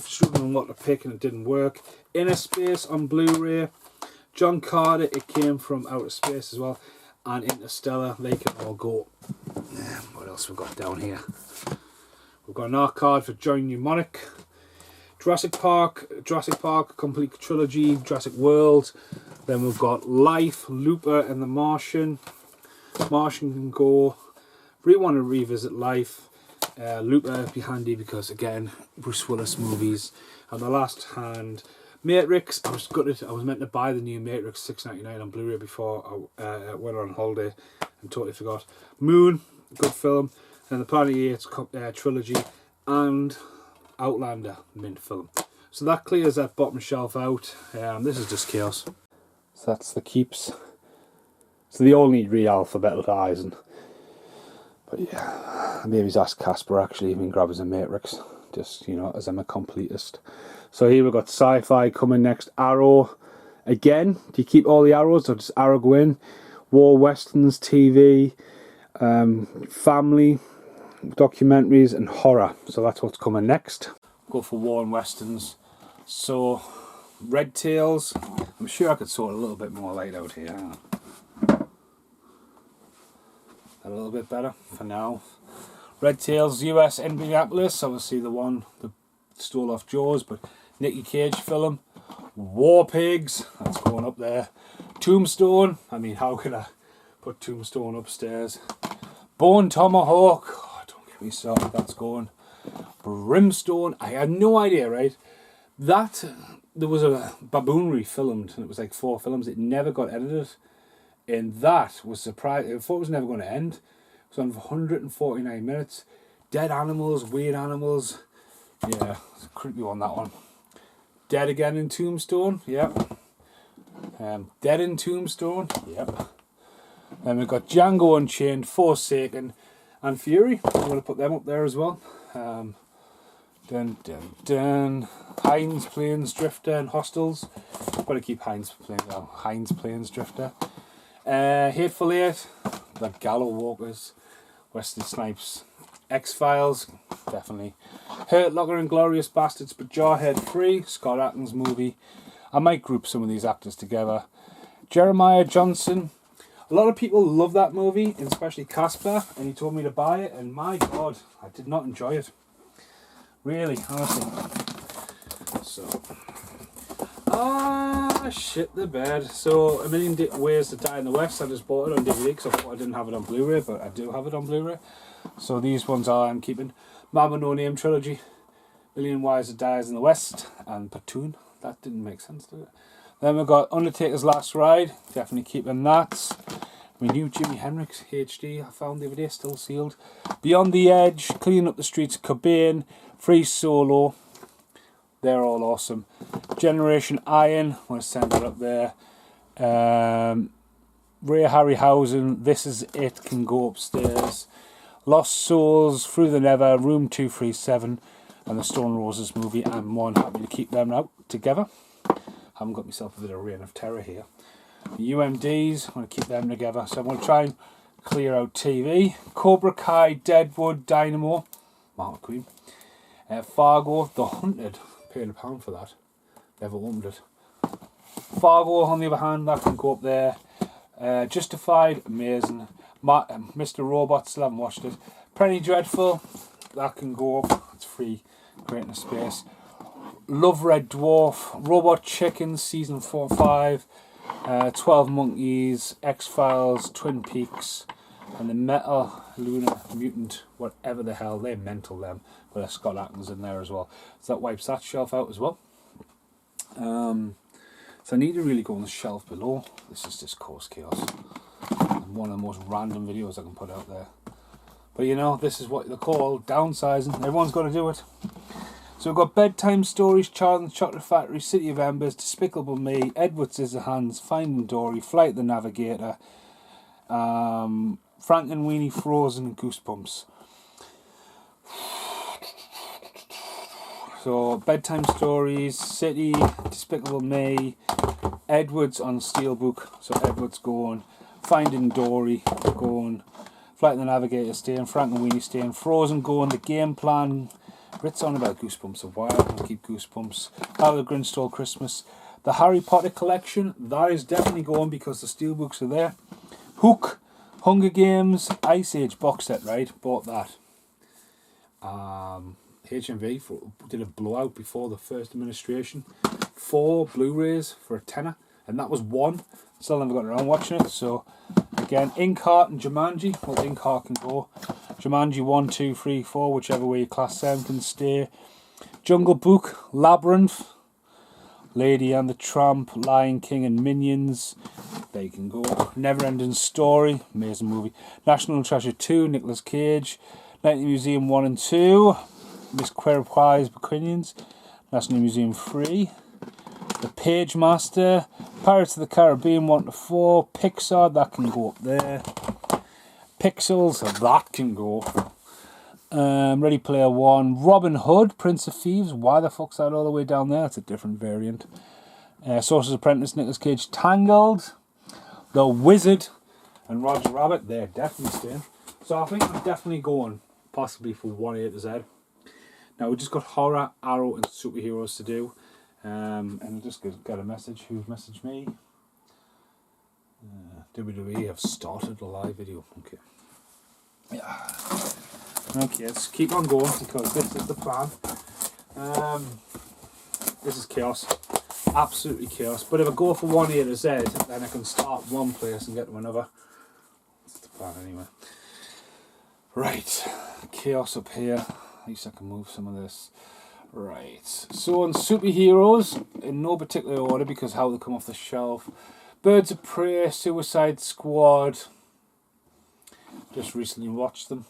struggling what to pick and it didn't work. Inner Space on Blu-ray. John Carter, it came from outer space as well. And Interstellar, they can all go. What else we've got down here? We've got an art card for Joy Mnemonic. Jurassic Park, complete trilogy, Jurassic World. Then we've got Life, Looper and The Martian. Martian can go. If we want to revisit Life, Looper would be handy because again, Bruce Willis movies. And the last hand, Matrix. I was meant to buy the new Matrix $6.99 on Blu-ray before I went on holiday and totally forgot. Moon, good film. And the Planet Apes trilogy and Outlander, mint film. So that clears that bottom shelf out. This is just chaos. So that's the keeps. So they all need re-alphabetizing. But yeah, maybe ask Casper actually even grab us a Matrix. Just, you know, as I'm a completist. So here we've got Sci-Fi coming next. Arrow. Again, do you keep all the arrows or just Arrow go in? War Westerns, TV, family, documentaries and horror. So that's what's coming next. Go for War and Westerns. So, Red Tails. I'm sure I could sort a little bit more light out here. A little bit better for now. Red Tails, US Indianapolis. Obviously the one that stole off Jaws, but Nicky Cage film. War Pigs. That's going up there. Tombstone. I mean, how could I put Tombstone upstairs? Bone Tomahawk. Oh, don't get me started. That's going. Brimstone. I had no idea, right? That there was a baboonry filmed, and it was like 4 films. It never got edited, and that was surprising. I thought it was never going to end. It was on for 149 minutes. Dead animals, weird animals. Yeah, it's a creepy one, that one. Dead Again in Tombstone. Yep. Dead in Tombstone. Yep. Then we've got Django Unchained, Forsaken, and Fury. I'm going to put them up there as well. Heinz Plains Drifter and Hostels. Got to keep Heinz Plains Drifter. Hateful Eight, The Gallow Walkers, Wesley Snipes, X-Files, definitely. Hurt Locker and Glorious Bastards, but Jarhead 3, Scott Atkins movie. I might group some of these actors together. Jeremiah Johnson. A lot of people love that movie, especially Casper, and he told me to buy it, and my God, I did not enjoy it. Really, honestly. So, Ah, shit the bed. So, A Million Ways to Die in the West. I just bought it on DVD because I thought I didn't have it on Blu-ray, but I do have it on Blu-ray. So these ones I'm keeping. Mama No Name Trilogy, Million Ways to Die in the West, and Platoon. That didn't make sense, did it? Then we've got Undertaker's Last Ride. Definitely keeping that. My new Jimi Hendrix HD I found the other day, still sealed. Beyond the Edge, Cleaning Up the Streets, Cobain, Free Solo. They're all awesome. Generation Iron, I'm going to send that up there. Ray Harryhausen, This Is It, can go upstairs. Lost Souls, Through the Never, Room 237, and the Stone Roses movie. I'm more than happy to keep them out together. Haven't got myself a bit of Reign of Terror here. The UMDs, I'm going to keep them together. So I'm going to try and clear out TV. Cobra Kai, Deadwood, Dynamo, Mark Queen. Fargo, The Hunted. Paying £1 for that. Never opened it. Fargo, on the other hand, that can go up there. Justified, amazing. Mr. Robot, still haven't watched it. Penny Dreadful, that can go up. It's free, creating a space. Love Red Dwarf, Robot Chicken, season 4 and 5. 12 Monkeys, X-Files, Twin Peaks, and the Metal Lunar Mutant, whatever the hell, they're mental them. But there's Scott Atkins in there as well. So that wipes that shelf out as well. So I need to really go on the shelf below. This is just Course Chaos. And one of the most random videos I can put out there. But you know, this is what they're called, downsizing. Everyone's got to do it. So we've got Bedtime Stories, Charlie and the Chocolate Factory, City of Embers, Despicable Me, Edward Scissorhands, Finding Dory, Flight the Navigator, Frankenweenie, Frozen, and Goosebumps. So Bedtime Stories, City, Despicable Me, Edward's on Steelbook, so Edward's going, Finding Dory going, Flight the Navigator staying, Frankenweenie staying, Frozen going, The Game Plan. It's on about Goosebumps a while. I'll keep Goosebumps. How the Grinch Stole Christmas. The Harry Potter collection, that is definitely going because the steelbooks are there. Hook, Hunger Games, Ice Age box set, right? Bought that. HMV did a blowout before the first administration. 4 Blu-rays for a tenner, and that was 1. Still never got around watching it. So again, Inkheart and Jumanji. Well, Inkheart can go. Jumanji 1, 2, 3, 4, whichever way your class 7 can stay. Jungle Book, Labyrinth, Lady and the Tramp, Lion King and Minions. They can go. Neverending Story, amazing movie. National Treasure 2, Nicolas Cage. Night Museum 1 and 2, Miss Queerpies Bequinians. National Museum 3. The Page Master, Pirates of the Caribbean 1 to 4, Pixar, that can go up there. Pixels, that can go. Ready Player One, Robin Hood, Prince of Thieves. Why the fuck's that all the way down there? It's a different variant. Sorcerer's Apprentice, Nicolas Cage, Tangled, The Wizard, and Roger Rabbit. They're definitely staying. So I think I'm definitely going, possibly for 1A to Z. Now we just got horror, Arrow, and superheroes to do. And I just got a message. Who's messaged me? WWE have started a live video. Okay. Yeah. Okay, let's keep on going because this is the plan. This is chaos. Absolutely chaos. But if I go for 1A to Z, then I can start one place and get to another. That's the plan anyway. Right. Chaos up here. At least I can move some of this. Right. So on superheroes, in no particular order because how they come off the shelf. Birds of Prey, Suicide Squad. Just recently watched them.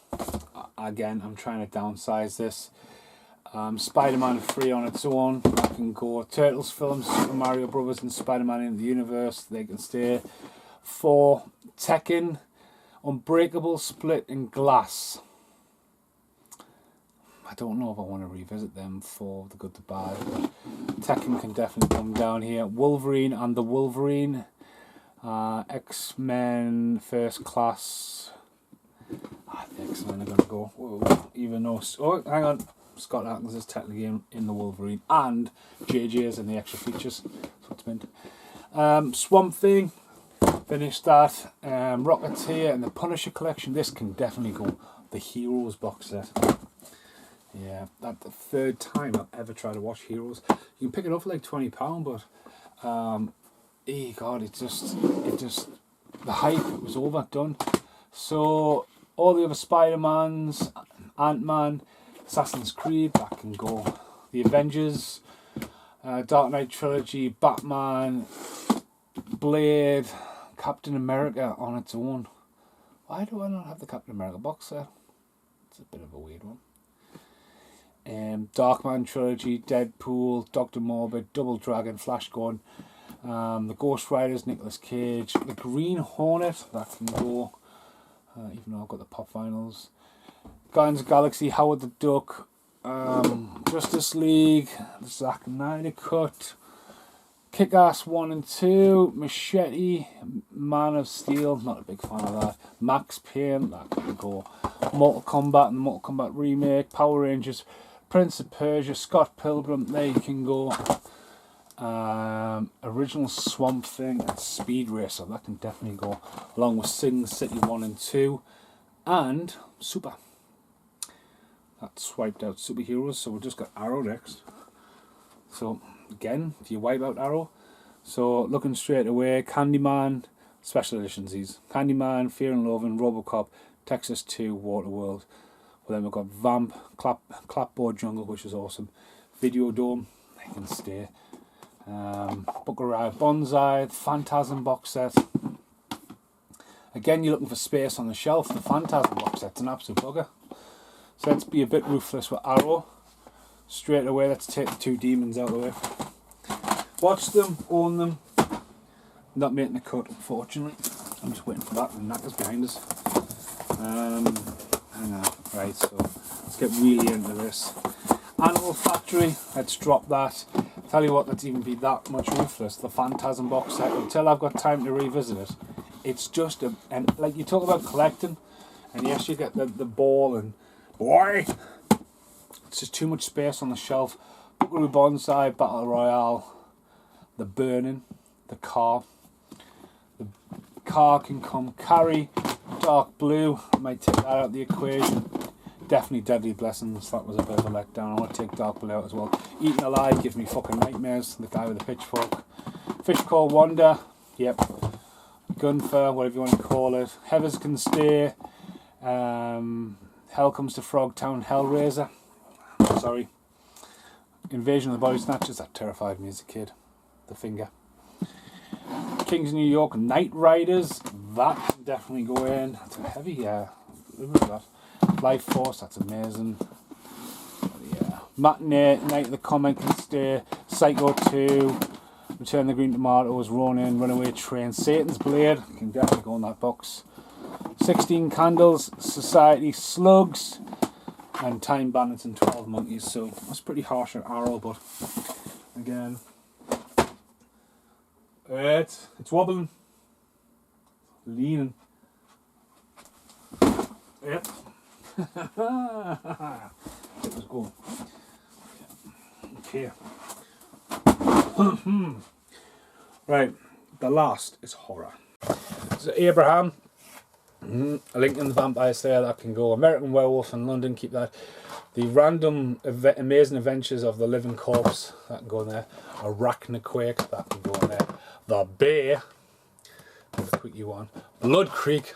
Again, I'm trying to downsize this. Spider-Man 3 on its own. I can go. Turtles films, Super Mario Brothers and Spider-Man in the Universe. They can stay. 4. Tekken, Unbreakable, Split and Glass. I don't know if I want to revisit them for the good, the bad. But Tekken can definitely come down here. Wolverine and the Wolverine. X-Men First Class. I think X-Men are going to go. Whoa, even though... Oh, hang on. Scott Atkins is technically in the Wolverine. And JJ's in the extra features. So it's meant. Swamp Thing. Finished that. Rocketeer and the Punisher collection. This can definitely go. The Heroes box set. Yeah, that's the 3rd time I've ever tried to watch Heroes. You can pick it up for like £20, but God, it just, the hype was overdone. So all the other Spider-Mans, Ant-Man, Assassin's Creed, that can go. The Avengers, Dark Knight trilogy, Batman, Blade, Captain America on its own. Why do I not have the Captain America box set? It's a bit of a weird one. Darkman trilogy, Deadpool, Dr. Morbid, Double Dragon, Flash Gordon, the Ghost Riders, Nicolas Cage, the Green Hornet, that can go, even though I've got the pop vinyls. Guardians of the Galaxy, Howard the Duck, Justice League, the Zack Snyder cut, Kick-Ass 1 and 2, Machete, Man of Steel, not a big fan of that, Max Payne, that can go, Mortal Kombat and the Mortal Kombat remake, Power Rangers, Prince of Persia, Scott Pilgrim, they can go, original Swamp Thing and Speed Racer, that can definitely go, along with Sin City 1 and 2, and Super. That swiped out superheroes, so we've just got Arrow next. So again, do you wipe out Arrow? So looking straight away, Candyman, special editions these. Candyman, Fear and Loathing, Robocop, Texas 2, Waterworld. Well, then we've got Vamp, Clapboard Jungle, which is awesome. Videodome, they can stay. Book of Ride, Bonsai, the Phantasm box set. Again, you're looking for space on the shelf. The Phantasm box set's an absolute bugger. So let's be a bit ruthless with Arrow. Straight away, let's take the two demons out of the way. Watch them, own them. Not making the cut, unfortunately. I'm just waiting for that, and Knacker's behind us. Hang on. Right, so let's get really into this. Animal Factory, let's drop that. Tell you what, let's even be that much ruthless. The Phantasm box set, until I've got time to revisit it. It's just and like you talk about collecting, and yes, you get the ball and boy, it's just too much space on the shelf. Buckaroo Bonsai, Battle Royale, the Burning, the car. The car can come. Carry, Dark Blue, I might take that out of the equation. Definitely Deadly Blessings, that was a bit of a letdown. I want to take Dark Blue out as well. Eaten Alive gives me fucking nightmares, the guy with the pitchfork. Fish Called Wanda, yep. Gunfire, whatever you want to call it. Heathers Can Stay. Hell Comes to Frogtown, Hellraiser. Sorry. Invasion of the Body Snatchers, that terrified me as a kid. The Finger. Kings of New York, Night Riders, that can definitely go in. That's a heavy, look at that. Life Force, that's amazing. Yeah. Matinee, Night of the Comet Can Stay. Psycho 2, Return of the Green Tomatoes, Ronin, Runaway Train, Satan's Blade, can definitely go in that box. 16 Candles, Society Slugs, and Time Bandits and 12 Monkeys. So that's pretty harsh on Arrow, but again, it's wobbling, leaning. Yep. It was going. Okay. Right, the last is horror. So Abraham, a Link in the Vampire Slayer, that can go. American Werewolf in London, keep that. The Random Amazing Adventures of the Living Corpse, that can go in there. Arachnoquake, that can go in there. The Bear, that's a quickie one. Blood Creek,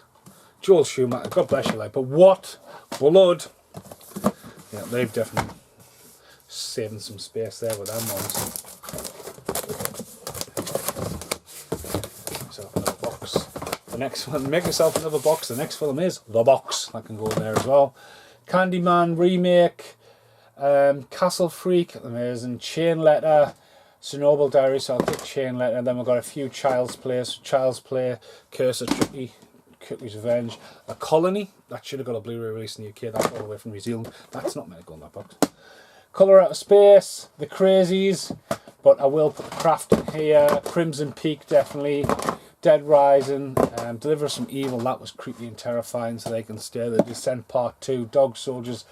Joel Schumacher, God bless you, like, but what? Blood. Yeah, they've definitely saving some space there with them ones. Yourself another box. The next one, make yourself another box. The next film is The Box. That can go in there as well. Candyman remake, Castle Freak, amazing. Chain Letter, Chernobyl Diary. So I'll take Chain Letter. And then we've got a few Child's Play. So Child's Play, Curse of Tricky, Cookie's Revenge, A Colony. That should have got a Blu-ray release in the UK. That's all the way from New Zealand. That's not meant to go in that box. Colour Out of Space, The Crazies, but I will put the Craft in here. Crimson Peak, definitely. Dead Rising, Deliver Us From Evil, that was creepy and terrifying, so they can stay. The Descent Part 2, Dog Soldiers,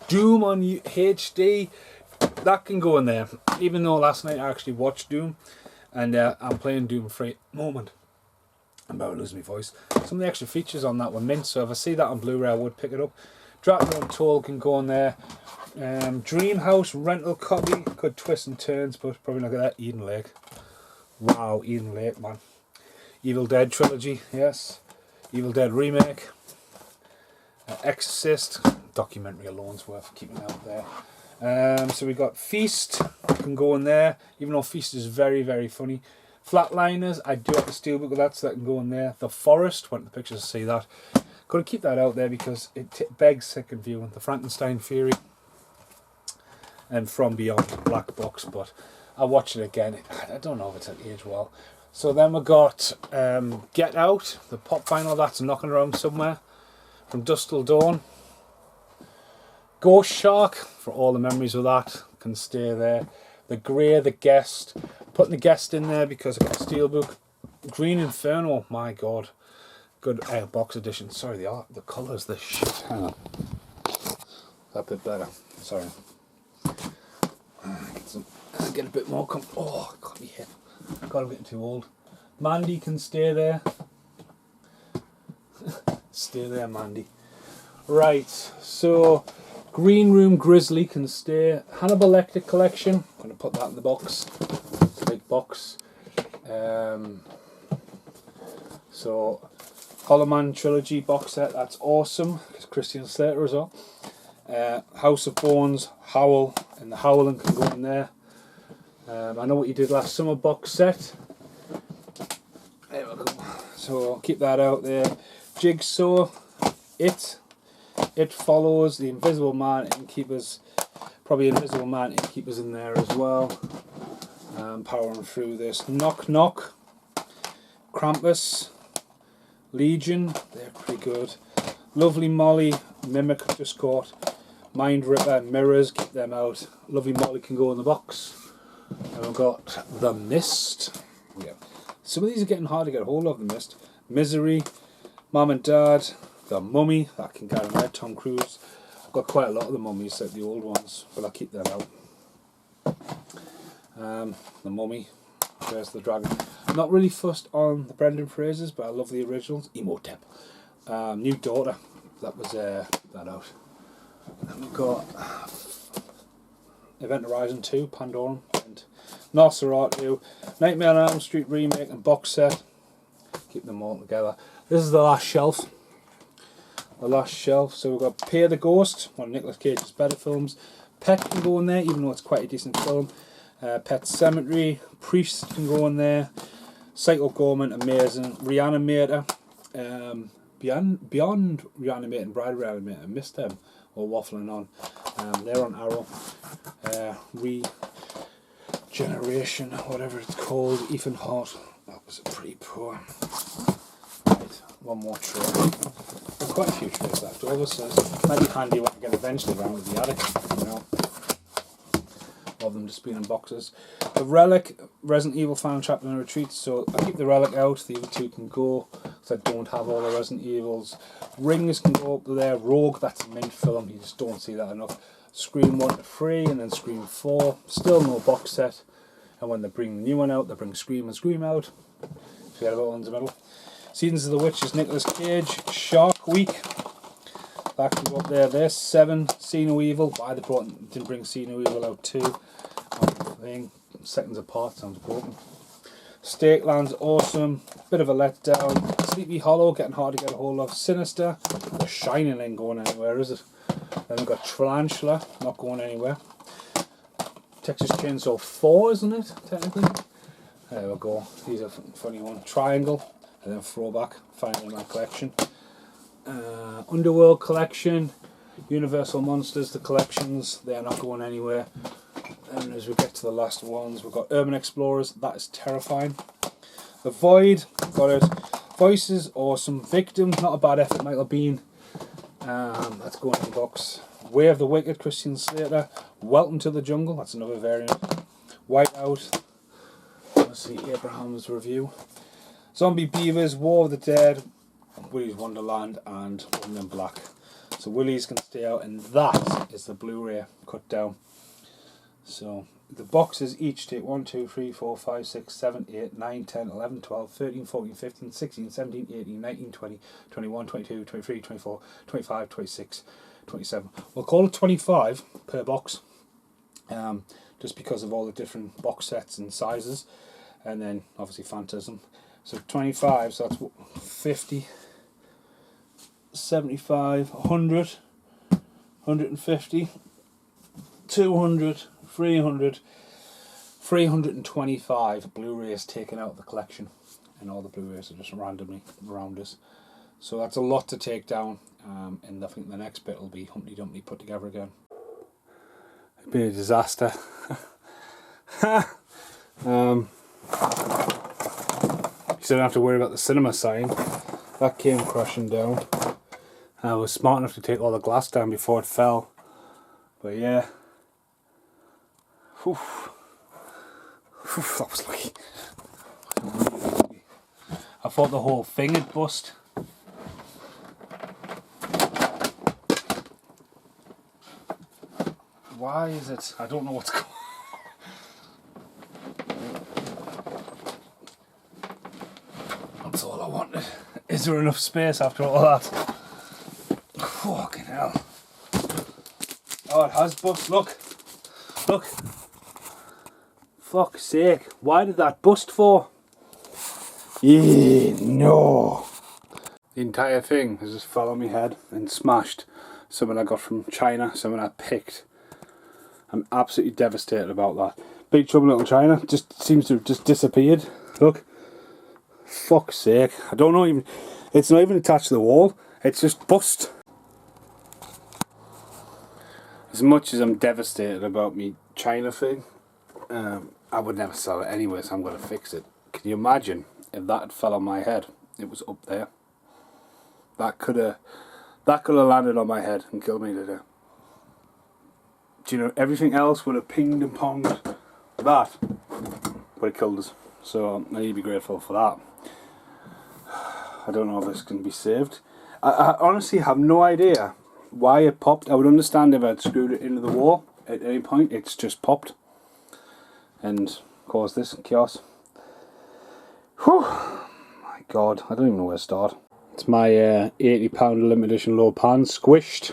Doom on HD, that can go in there. Even though last night I actually watched Doom, and I'm playing Doom Free at the moment. I'm about to lose my voice. Some of the extra features on that were mint, so if I see that on Blu-ray I would pick it up. Dracula Untold can go in there. Dreamhouse rental copy, good twists and turns, but probably not get that. Eden Lake, Wow, Ian late, man. Evil Dead trilogy, yes. Evil Dead remake. Exorcist. Documentary alone's worth keeping out there. So we got Feast. Can go in there. Even though Feast is very, very funny. Flatliners. I do have the steelbook of that, so that can go in there. The Forest. Went to the pictures to see that. Got to keep that out there because it begs second viewing. The Frankenstein Theory. And From Beyond, black box, but I'll watch it again. I don't know if it's at age well. So then we got Get Out, the pop vinyl that's knocking around somewhere. From Dusk Till Dawn. Ghost Shark, for all the memories of that, can stay there. The Grey, The Guest. Putting The Guest in there because I've got a steelbook. Green Inferno, my god. Good box edition. Sorry, the colours, the shit. Hang on. That bit better. Sorry. Get a bit more oh, got me hit. God, I'm getting too old. Mandy can stay there. Stay there, Mandy. Right, so Green Room Grizzly can stay. Hannibal Lecter collection. I'm going to put that in the box. It's a big box. So Hollow Man trilogy box set. That's awesome. Because Christian Slater as well. House of Bones, Howl, and the Howling can go in there. I Know What You Did Last Summer box set. There we go. So I'll keep that out there. Jigsaw, It Follows, The Invisible Man, Innkeepers, probably Invisible Man, Innkeepers in there as well. Powering through this. Knock Knock, Krampus, Legion, they're pretty good. Lovely Molly, Mimic just caught. Mind Ripper, Mirrors, keep them out. Lovely Molly can go in the box. And we've got The Mist. Yeah. Some of these are getting hard to get a hold of, The Mist. Misery, Mum and Dad, The Mummy, that can go in there, Tom Cruise. I've got quite a lot of the mummies, like the old ones, but I'll keep them out. The Mummy, Where's the Dragon. I'm not really fussed on the Brendan Frasers, but I love the originals. Emotep. New Daughter, that was that out. And we've got Event Horizon 2, Pandorum, and Nosferatu, Nightmare on Elm Street remake and box set. Keep them all together. This is the last shelf. The last shelf. So we've got Pay the Ghost, one of Nicolas Cage's better films. Pet can go in there, even though it's quite a decent film. Pet Cemetery, Priest can go in there. Psycho Gorman, amazing. Reanimator, Beyond Reanimator and Bride Reanimator, I missed them, or waffling on. They're on Arrow. Regeneration, whatever it's called. Ethan Hawke, that was pretty poor. Right, one more tray. There's quite a few trays left over, so it might be handy when I get eventually around with the attic, you know. Of them just being in boxes. The Relic, Resident Evil Final Chapter and Retreat, so I keep the Relic out, the other two can go, because I don't have all the Resident Evils. Rings can go up there. Rogue, that's a mint film, you just don't see that enough. Scream 1 to 3, and then Scream 4, still no box set. And when they bring the new one out, they bring Scream and Scream out. Forget about one's in the middle. Seasons of the Witches, Nicolas Cage, Shark Week. That can go up there. There's 7, See No Evil. Why they didn't bring See No Evil out too. Seconds apart, sounds broken. Stakeland's awesome. Bit of a letdown. Sleepy Hollow, getting hard to get a hold of. Sinister. The Shining ain't going anywhere, is it? Then we've got Tarantula, not going anywhere. Texas Chainsaw 4, isn't it, technically? There we go. These are funny one. Triangle, and then Throwback, finally in my collection. Underworld collection, Universal Monsters, the collections, they're not going anywhere. And as we get to the last ones, we've got Urban Explorers, that is terrifying. The Void, got it. Voices, awesome. Victim, not a bad effort, Michael Bean. That's going in the box. Way of the Wicked, Christian Slater. Welcome to the Jungle, that's another variant. Whiteout, let's see Abraham's review. Zombie Beavers, War of the Dead, Willy's Wonderland, and Woman in Black. So Willy's can stay out, and that is the Blu-ray cut down. So the boxes each take 1, 2, 3, 4, 5, 6, 7, 8, 9, 10, 11, 12, 13, 14, 15, 16, 17, 18, 19, 20, 21, 22, 23, 24, 25, 26, 27. We'll call it 25 per box, just because of all the different box sets and sizes. and then obviously Phantasm. So 25, so that's 50, 75, 100, 150, 200, 300, 325 Blu-rays taken out of the collection, and all the Blu-rays are just randomly around us. So that's a lot to take down, and I think the next bit will be Humpty Dumpty put together again. It's been a disaster. You still don't have to worry about the cinema sign. That came crashing down. I was smart enough to take all the glass down before it fell. But yeah. Whew. Whew, that was lucky. I thought the whole thing had bust. Why is it? I don't know what's going on. That's all I wanted. Is there enough space after all that? Fucking hell. Oh, it has bust. Look. Look. Fuck's sake. Why did that bust for? Yeah, no. The entire thing has just fell on my head and smashed. Something I got from China, something I picked. I'm absolutely devastated about that. Big Trouble in Little China just seems to have just disappeared. Look. Fuck's sake. I don't know even. It's not even attached to the wall. It's just bust. As much as I'm devastated about me China thing, I would never sell it anyway, so I'm going to fix it. Can you imagine if that had fell on my head? It was up there. That could have landed on my head and killed me today. Do you know, everything else would have pinged and ponged. That would have killed us. So I need to be grateful for that. I don't know if this can be saved. I honestly have no idea why it popped. I would understand if I'd screwed it into the wall at any point. It's just popped and caused this chaos. Whew. My God, I don't even know where to start. It's my £80 limited edition low pan squished.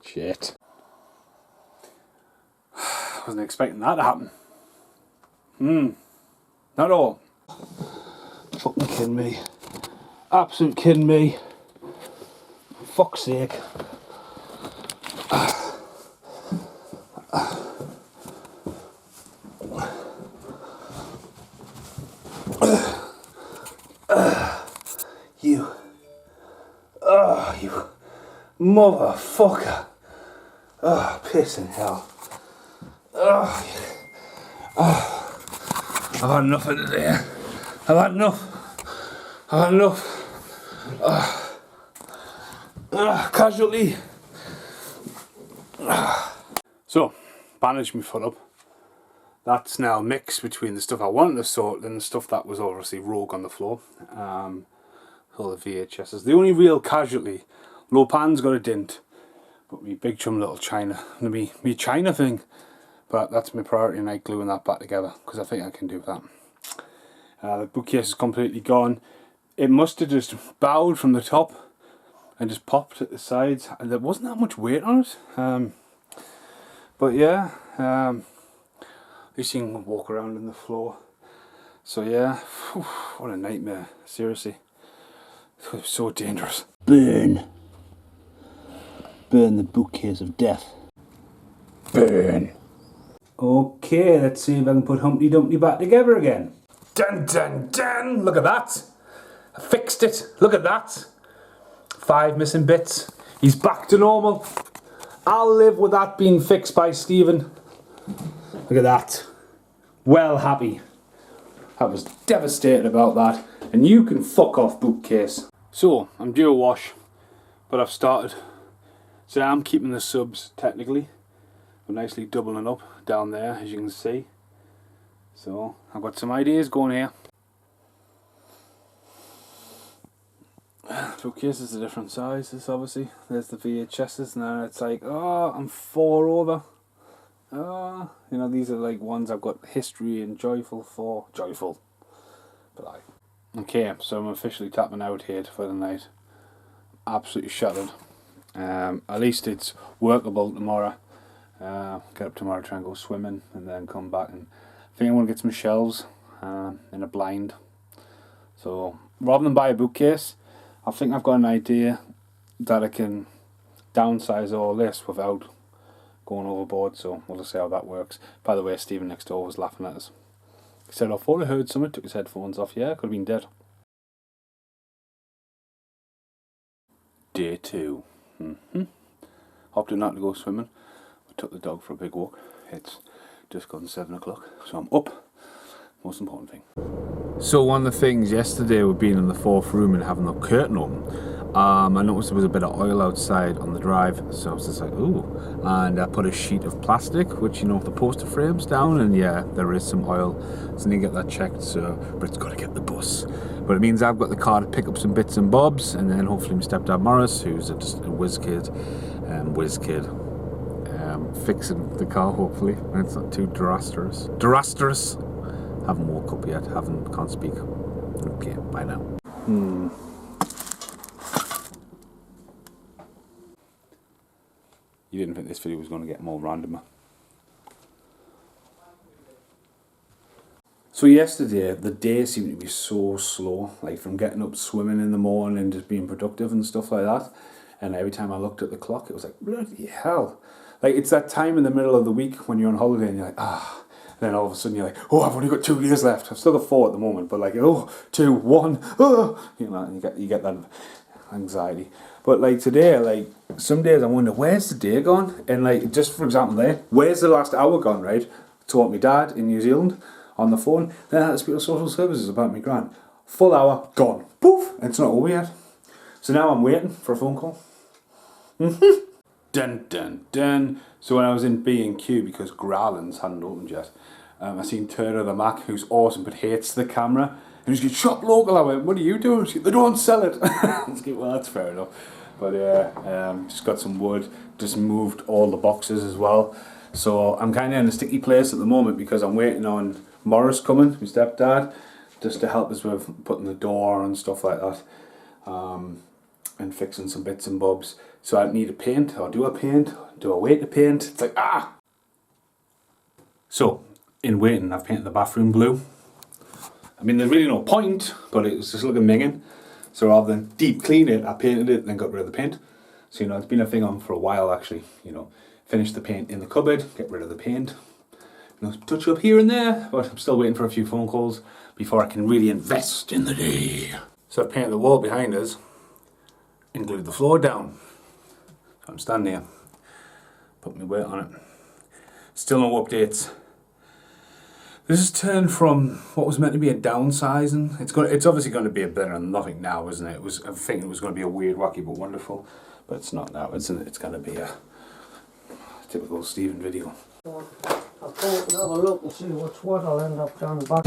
Shit. Wasn't expecting that to happen. Not at all. Fucking kidding me. Absolute kidding me. Fuck's sake. You. Oh, you motherfucker. Oh, pissing hell. Oh, I've had enough of today. I've had enough. Casualty. So, bandaged my foot up. That's now mixed between the stuff I wanted to sort and the stuff that was obviously rogue on the floor. All the VHSs. The only real casualty, low pan's got a dint, but me Big Chum Little China, me China thing. But that's my priority tonight, gluing that back together, because I think I can do that. The bookcase is completely gone. It must have just bowed from the top and just popped at the sides, and there wasn't that much weight on it. But yeah, at least you can walk around on the floor. So yeah, whew, what a nightmare, seriously. It was so dangerous. Burn. Burn the bookcase of death. Burn. Okay, let's see if I can put Humpty Dumpty back together again. Dun dun dun! Look at that! I fixed it. Look at that. 5 missing bits. He's back to normal. I'll live with that being fixed by Stephen. Look at that. Well happy. I was devastated about that. And you can fuck off, bookcase. So, I'm due a wash. But I've started. So I'm keeping the subs technically. I'm nicely doubling up down there, as you can see. So, I've got some ideas going here. Bookcases are different sizes, obviously. There's the VHSs, and then it's like, oh, I'm 4 over. Oh, you know, these are like ones I've got history and joyful for. Joyful. But okay, so I'm officially tapping out here for the night. Absolutely shattered. At least it's workable tomorrow. Get up tomorrow, try and go swimming, and then come back and think I want to get some shelves and a blind. So rather than buy a bookcase, I think I've got an idea that I can downsize all this without going overboard. So we'll just see how that works. By the way, Stephen next door was laughing at us. He said, I thought I heard someone, took his headphones off. Yeah, could have been dead. Day 2. Hopped in that to go swimming. We took the dog for a big walk. It's just gone 7 o'clock, so I'm up. Most important thing. So one of the things yesterday with being in the 4th room and having the curtain open, I noticed there was a bit of oil outside on the drive, so I was just like, ooh. And I put a sheet of plastic, which, you know, the poster frames down, and yeah, there is some oil. So I need to get that checked, but it's got to get the bus. But it means I've got the car to pick up some bits and bobs, and then hopefully my stepdad Morris, who's just a whiz kid, fixing the car, hopefully. And it's not too disastrous. Haven't woke up yet, can't speak. Okay, bye now. You didn't think this video was going to get more randomer. So yesterday, the day seemed to be so slow, like from getting up swimming in the morning and just being productive and stuff like that. And every time I looked at the clock, it was like, bloody hell. Like, it's that time in the middle of the week when you're on holiday and you're like, ah. And then all of a sudden you're like, oh, I've only got 2 days left. I've still got 4 at the moment, but like, oh, 2, 1, oh. You know, and you get that anxiety. But like today, like some days I wonder, where's the day gone? And like, just for example there, where's the last hour gone, right? Taught my dad in New Zealand on the phone. Then I had to speak to social services about my gran. Full hour, gone. Poof! And it's not over yet. So now I'm waiting for a phone call. Dun dun dun. So when I was in B&Q, because Growlins hadn't opened yet, I seen Turner the Mac, who's awesome but hates the camera. And he's going, shop local. I went, what are you doing? She, they don't sell it. I was like, well, that's fair enough. But just got some wood, just moved all the boxes as well. So I'm kind of in a sticky place at the moment because I'm waiting on Morris coming, my stepdad, just to help us with putting the door and stuff like that. And fixing some bits and bobs. So I need a paint, or do I paint? Do I wait to paint? It's like, ah! So, in waiting, I've painted the bathroom blue. I mean, there's really no point, but it was just looking minging. So rather than deep clean it, I painted it and then got rid of the paint. So, you know, it's been a thing on for a while, actually. You know, finish the paint in the cupboard, get rid of the paint. You know, touch up here and there, but I'm still waiting for a few phone calls before I can really invest in the day. So I've painted the wall behind us and glued the floor down. So I'm standing here, put my weight on it. Still no updates. This has turned from what was meant to be a downsizing. It's obviously going to be a better than nothing now, isn't it? I was thinking it was going to be a weird, wacky, but wonderful. But it's not now, isn't it? It's going to be a typical Stephen video. I'll go and have a look and see what's what. I'll end up down the back.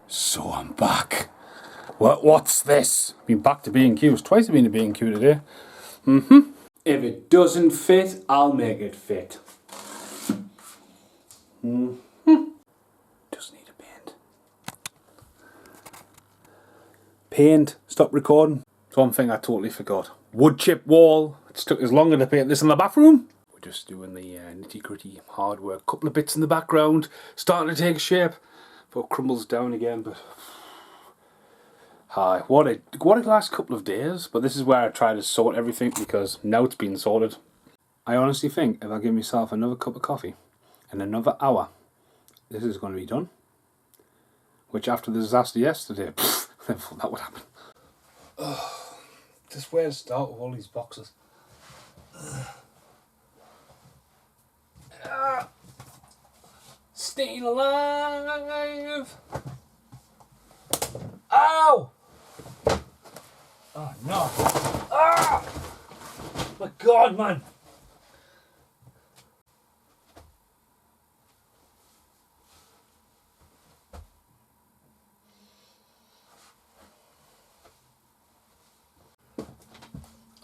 So I'm back. What's this? Been back to B&Q's. Twice I've been to B&Q today. If it doesn't fit, I'll make it fit. Just need a paint. Paint. Stop recording. It's one thing I totally forgot. Wood chip wall. It's took us longer to paint this in the bathroom. We're just doing the nitty gritty hard work. Couple of bits in the background. Starting to take shape. But it crumbles down again. But hi, what a last couple of days. But this is where I try to sort everything because now it's been sorted. I honestly think if I give myself another cup of coffee and another hour, this is going to be done. Which after the disaster yesterday, I thought that would happen. Just where to start with all these boxes. Staying alive! Ow! Oh no! Ah! My God, man!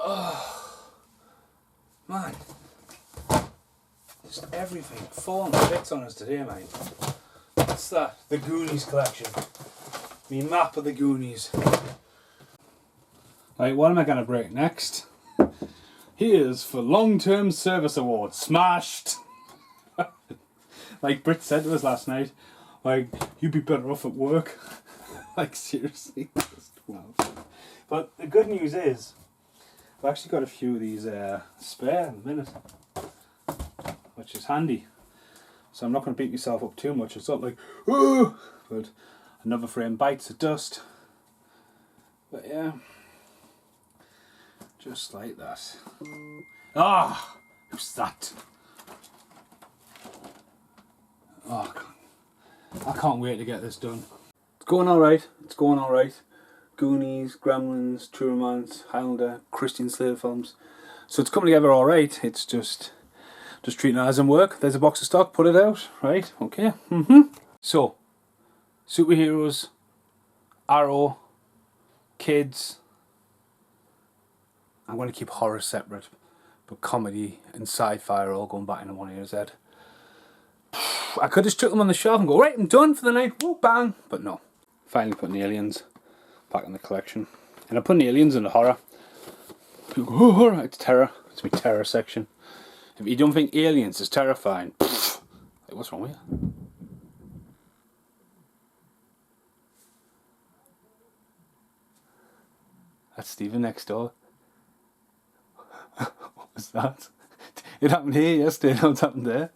Oh, man. Just everything falling to bits on us today, mate. What's that? The Goonies collection. Me map of the Goonies. Right, what am I going to break next? Here's for long-term service award. Smashed! Like Britt said to us last night, like, you'd be better off at work. Like, seriously. But the good news is, I've actually got a few of these spare in a minute, which is handy. So I'm not going to beat myself up too much. It's not like, oh, but another frame bites the dust. But yeah, just like that. Ah, who's that? Oh, I can't wait to get this done. It's going alright. It's going alright. Goonies, Gremlins, True Romance, Highlander, Christian Slater films. So it's coming together alright. It's just treating it as in work. There's a box of stock, put it out, right? Okay. So, superheroes, Arrow, kids. I'm going to keep horror separate, but comedy and sci-fi are all going back into one ear's head. I could just chuck them on the shelf and go, right, I'm done for the night. Whoa, bang. But no. Finally putting the aliens back in the collection. And I'm putting aliens in the horror. People go, oh, horror, it's terror. It's my terror section. If you don't think aliens is terrifying, like, what's wrong with you? That's Stephen next door. What was that? It happened here yesterday, now it's happened there.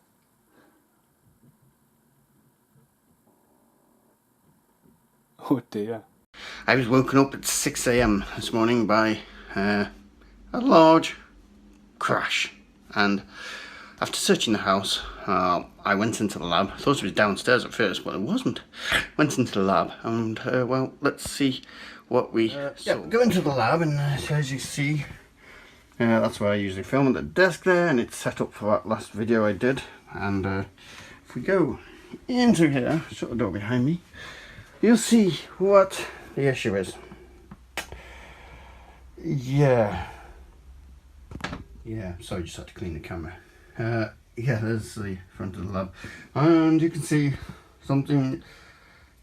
Oh dear. I was woken up at 6 AM this morning by a large crash, and after searching the house, I went into the lab. I thought it was downstairs at first, but it wasn't. Went into the lab, and well, let's see what we saw. Go into the lab, and as you see, that's where I usually film, at the desk there, and it's set up for that last video I did. And if we go into here, shut the door behind me, you'll see what the issue is. Yeah, sorry, just had to clean the camera. Yeah, there's the front of the lab, and you can see something,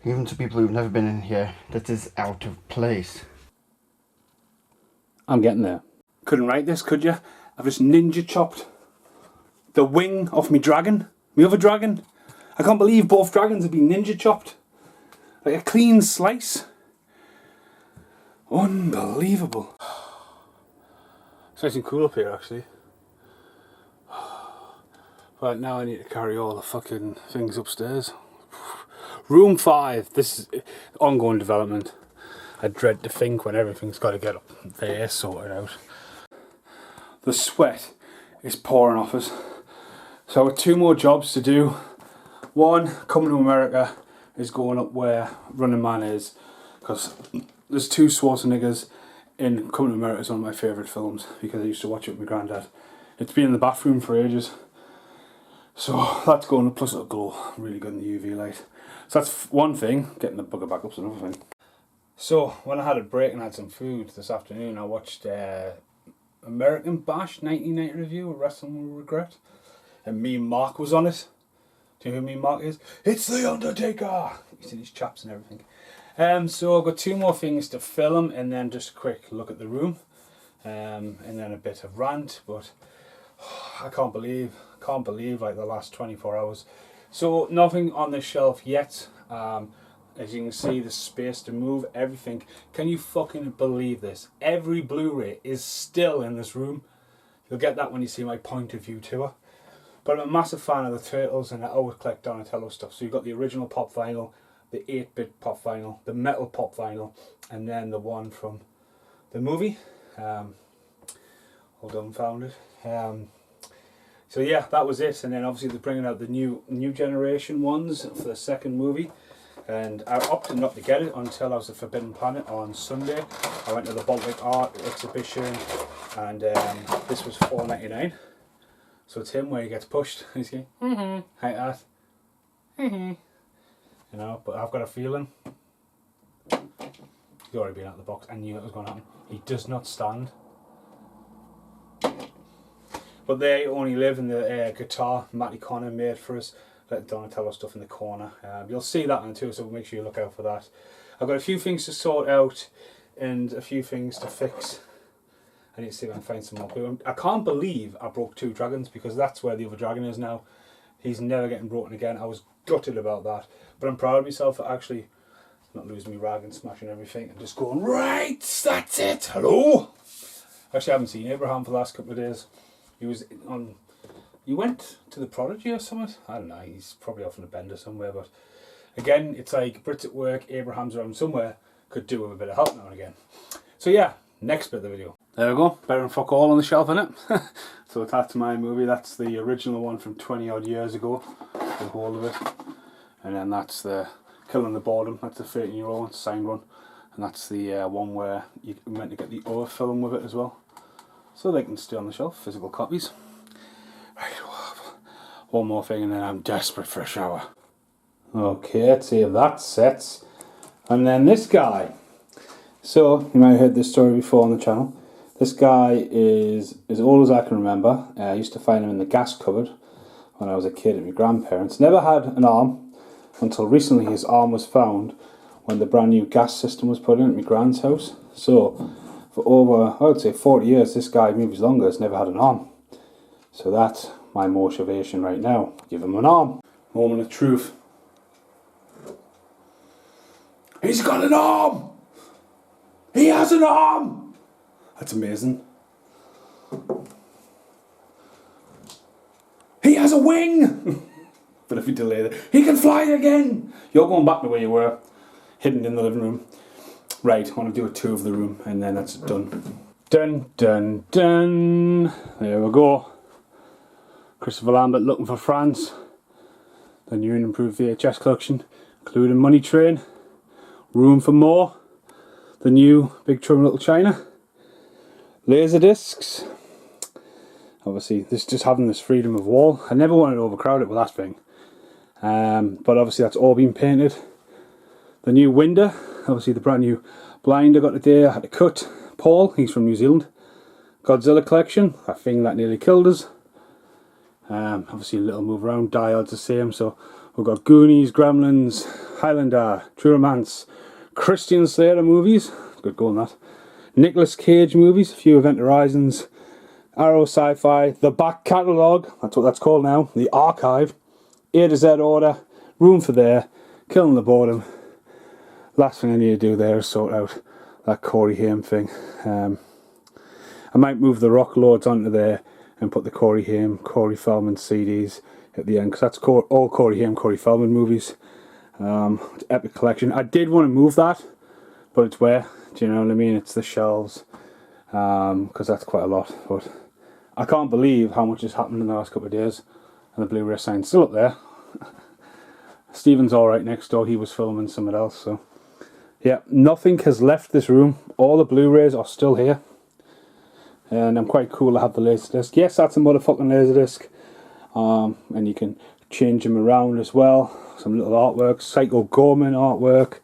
even to people who've never been in here, that is out of place. I'm getting there. Couldn't write this, could you? I've just ninja chopped the wing off me dragon, my other dragon. I can't believe both dragons have been ninja chopped. Like a clean slice. Unbelievable. It's nice and cool up here, actually. But now I need to carry all the fucking things upstairs. Room 5. This is ongoing development. I dread to think when everything's got to get up there sorted out. The sweat is pouring off us. So I've got 2 more jobs to do. One, coming to America, is going up where Running Man is, because there's 2 Schwarzeneggers in Coming to America. Is one of my favourite films because I used to watch it with my granddad. It's been in the bathroom for ages. So that's going up, plus it'll glow really good in the UV light. So that's one thing, getting the bugger back up's another thing. So when I had a break and had some food this afternoon, I watched American Bash 1990 review of Wrestling with Regret. And me and Mark was on it. Do you know who me and Mark is? It's The Undertaker! You see his chaps and everything. So I've got 2 more things to film, and then just a quick look at the room. And then a bit of rant, but I can't believe like the last 24 hours. So nothing on the shelf yet. As you can see, the space to move everything. Can you fucking believe this? Every Blu-ray is still in this room. You'll get that when you see my point of view tour. But I'm a massive fan of the Turtles, and I always collect Donatello stuff. So you've got the original pop vinyl, the 8-bit pop vinyl, the metal pop vinyl, and then the one from the movie. Hold on, found it. So yeah, that was it. And then obviously they're bringing out the new generation ones for the second movie. And I opted not to get it until I was at Forbidden Planet on Sunday. I went to the Baltic Art exhibition, and this was $4.99. So it's him where he gets pushed. He's going, like that. You know, but I've got a feeling. He's already been out of the box. I knew it was going to happen. He does not stand. But they only live in the guitar Matty Connor made for us Let Donatello stuff in the corner. You'll see that one too, so make sure you look out for that. I've got a few things to sort out and a few things to fix. I need to see if I can find some more glue. I can't believe I broke 2 dragons, because that's where the other dragon is now. He's never getting broken again. I was gutted about that. But I'm proud of myself for actually not losing my rag and smashing everything and just going, right, that's it, hello. Actually, I haven't seen Abraham for the last couple of days. He went to the Prodigy or something. I don't know, he's probably off on a bender somewhere. But again, it's like Brits at work, Abraham's around somewhere, could do with a bit of help now and again. So yeah, next bit of the video. There we go, better than fuck all on the shelf, innit? So that's my movie. That's the original one from 20 odd years ago, the whole of it. And then that's the Killing the Boredom, that's the 13-year-old one, signed one. And that's the one where you're meant to get the other film with it as well. So they can stay on the shelf, physical copies. Right, one more thing and then I'm desperate for a shower. Okay, let's see if that sets. And then this guy. So, you might have heard this story before on the channel. This guy is as old as I can remember. I used to find him in the gas cupboard when I was a kid at my grandparents. Never had an arm until recently. His arm was found when the brand new gas system was put in at my grand's house. So for over, I would say 40 years, this guy, maybe longer, has never had an arm. So that's my motivation right now. Give him an arm. Moment of truth. He's got an arm! He has an arm! That's amazing. He has a wing! But if you delay that, he can fly again! You're going back to where you were, hidden in the living room. Right, I want to do a tour of the room and then that's done. Dun dun dun! There we go. Christopher Lambert looking for France. The new and improved VHS collection, including Money Train, Room for More, the new Big Trouble in Little China, laser discs. Obviously, this just having this freedom of wall. I never wanted to overcrowd it with that thing, but obviously that's all been painted. The new window, obviously the brand new blind I got today. I had to cut. Paul, he's from New Zealand. Godzilla collection, that thing that nearly killed us. Obviously a little move around. Diodes the same. So we've got Goonies, Gremlins, Highlander, True Romance, Christian Slater movies. Good going that. Nicolas Cage movies, a few Event Horizons, Arrow Sci-Fi, the back catalogue, that's what that's called now, the archive, A to Z order, Room for There, Killing the Boredom. Last thing I need to do there is sort out that Corey Haim thing. I might move the Rock Lords onto there and put the Corey Haim, Corey Feldman CDs at the end, because that's all Corey Haim, Corey Feldman movies. Epic collection. I did want to move that, but it's where, do you know what I mean? It's the shelves, because that's quite a lot. But I can't believe how much has happened in the last couple of days, and the Blu-ray sign's still up there. Stephen's alright next door, he was filming something else, so yeah, nothing has left this room. All the Blu-rays are still here, and I'm quite cool to have the Laserdisc. Yes, that's a motherfucking Laserdisc, and you can change them around as well. Some little artwork, Psycho Gorman artwork,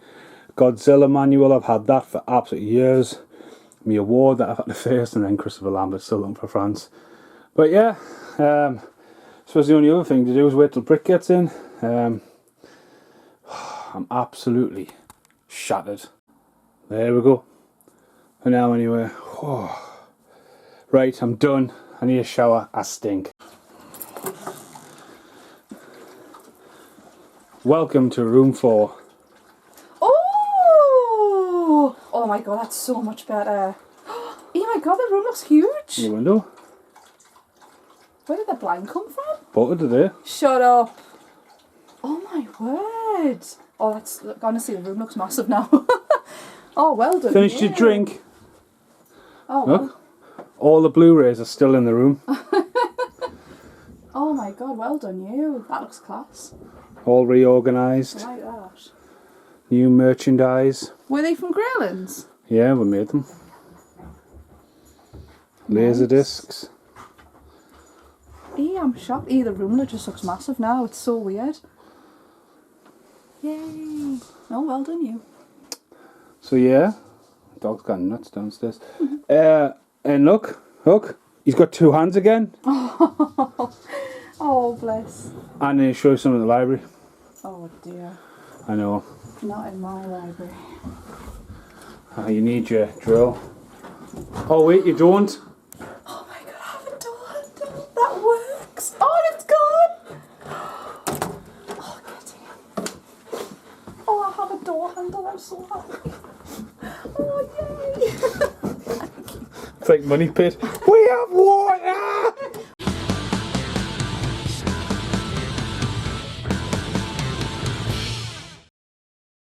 Godzilla manual, I've had that for absolute years. Me award that I've had to face, and then Christopher Lambert still looking for France. But yeah, I suppose the only other thing to do is wait till Brick gets in. I'm absolutely shattered. There we go. For now anyway. Right, I'm done. I need a shower. I stink. Welcome to room 4. Oh! Oh my god, that's so much better. Oh my god, the room looks huge. The window. Where did the blind come from? Bought it today. Shut up. Oh my word. Oh, that's, honestly, the room looks massive now. Oh, well done. Finished your drink. Oh, look. well. All the Blu-rays are still in the room. Oh my god, well done you. That looks class. All reorganised. I like that. New merchandise. Were they from Greylands? Yeah, we made them. Laser discs. I'm shocked. The room just looks massive now. It's so weird. Yay. Oh, well done you. So yeah, dog's gone nuts downstairs. And look, he's got 2 hands again. Oh, bless. I need to show you some in the library. Oh, dear. I know. Not in my library. You need your drill. Oh wait, you don't? Oh my god, I have a door handle. That works. Oh, it's gone. Oh, goody. Oh, I have a door handle. I'm so happy. Oh, yay. It's like Money Pit. We have water!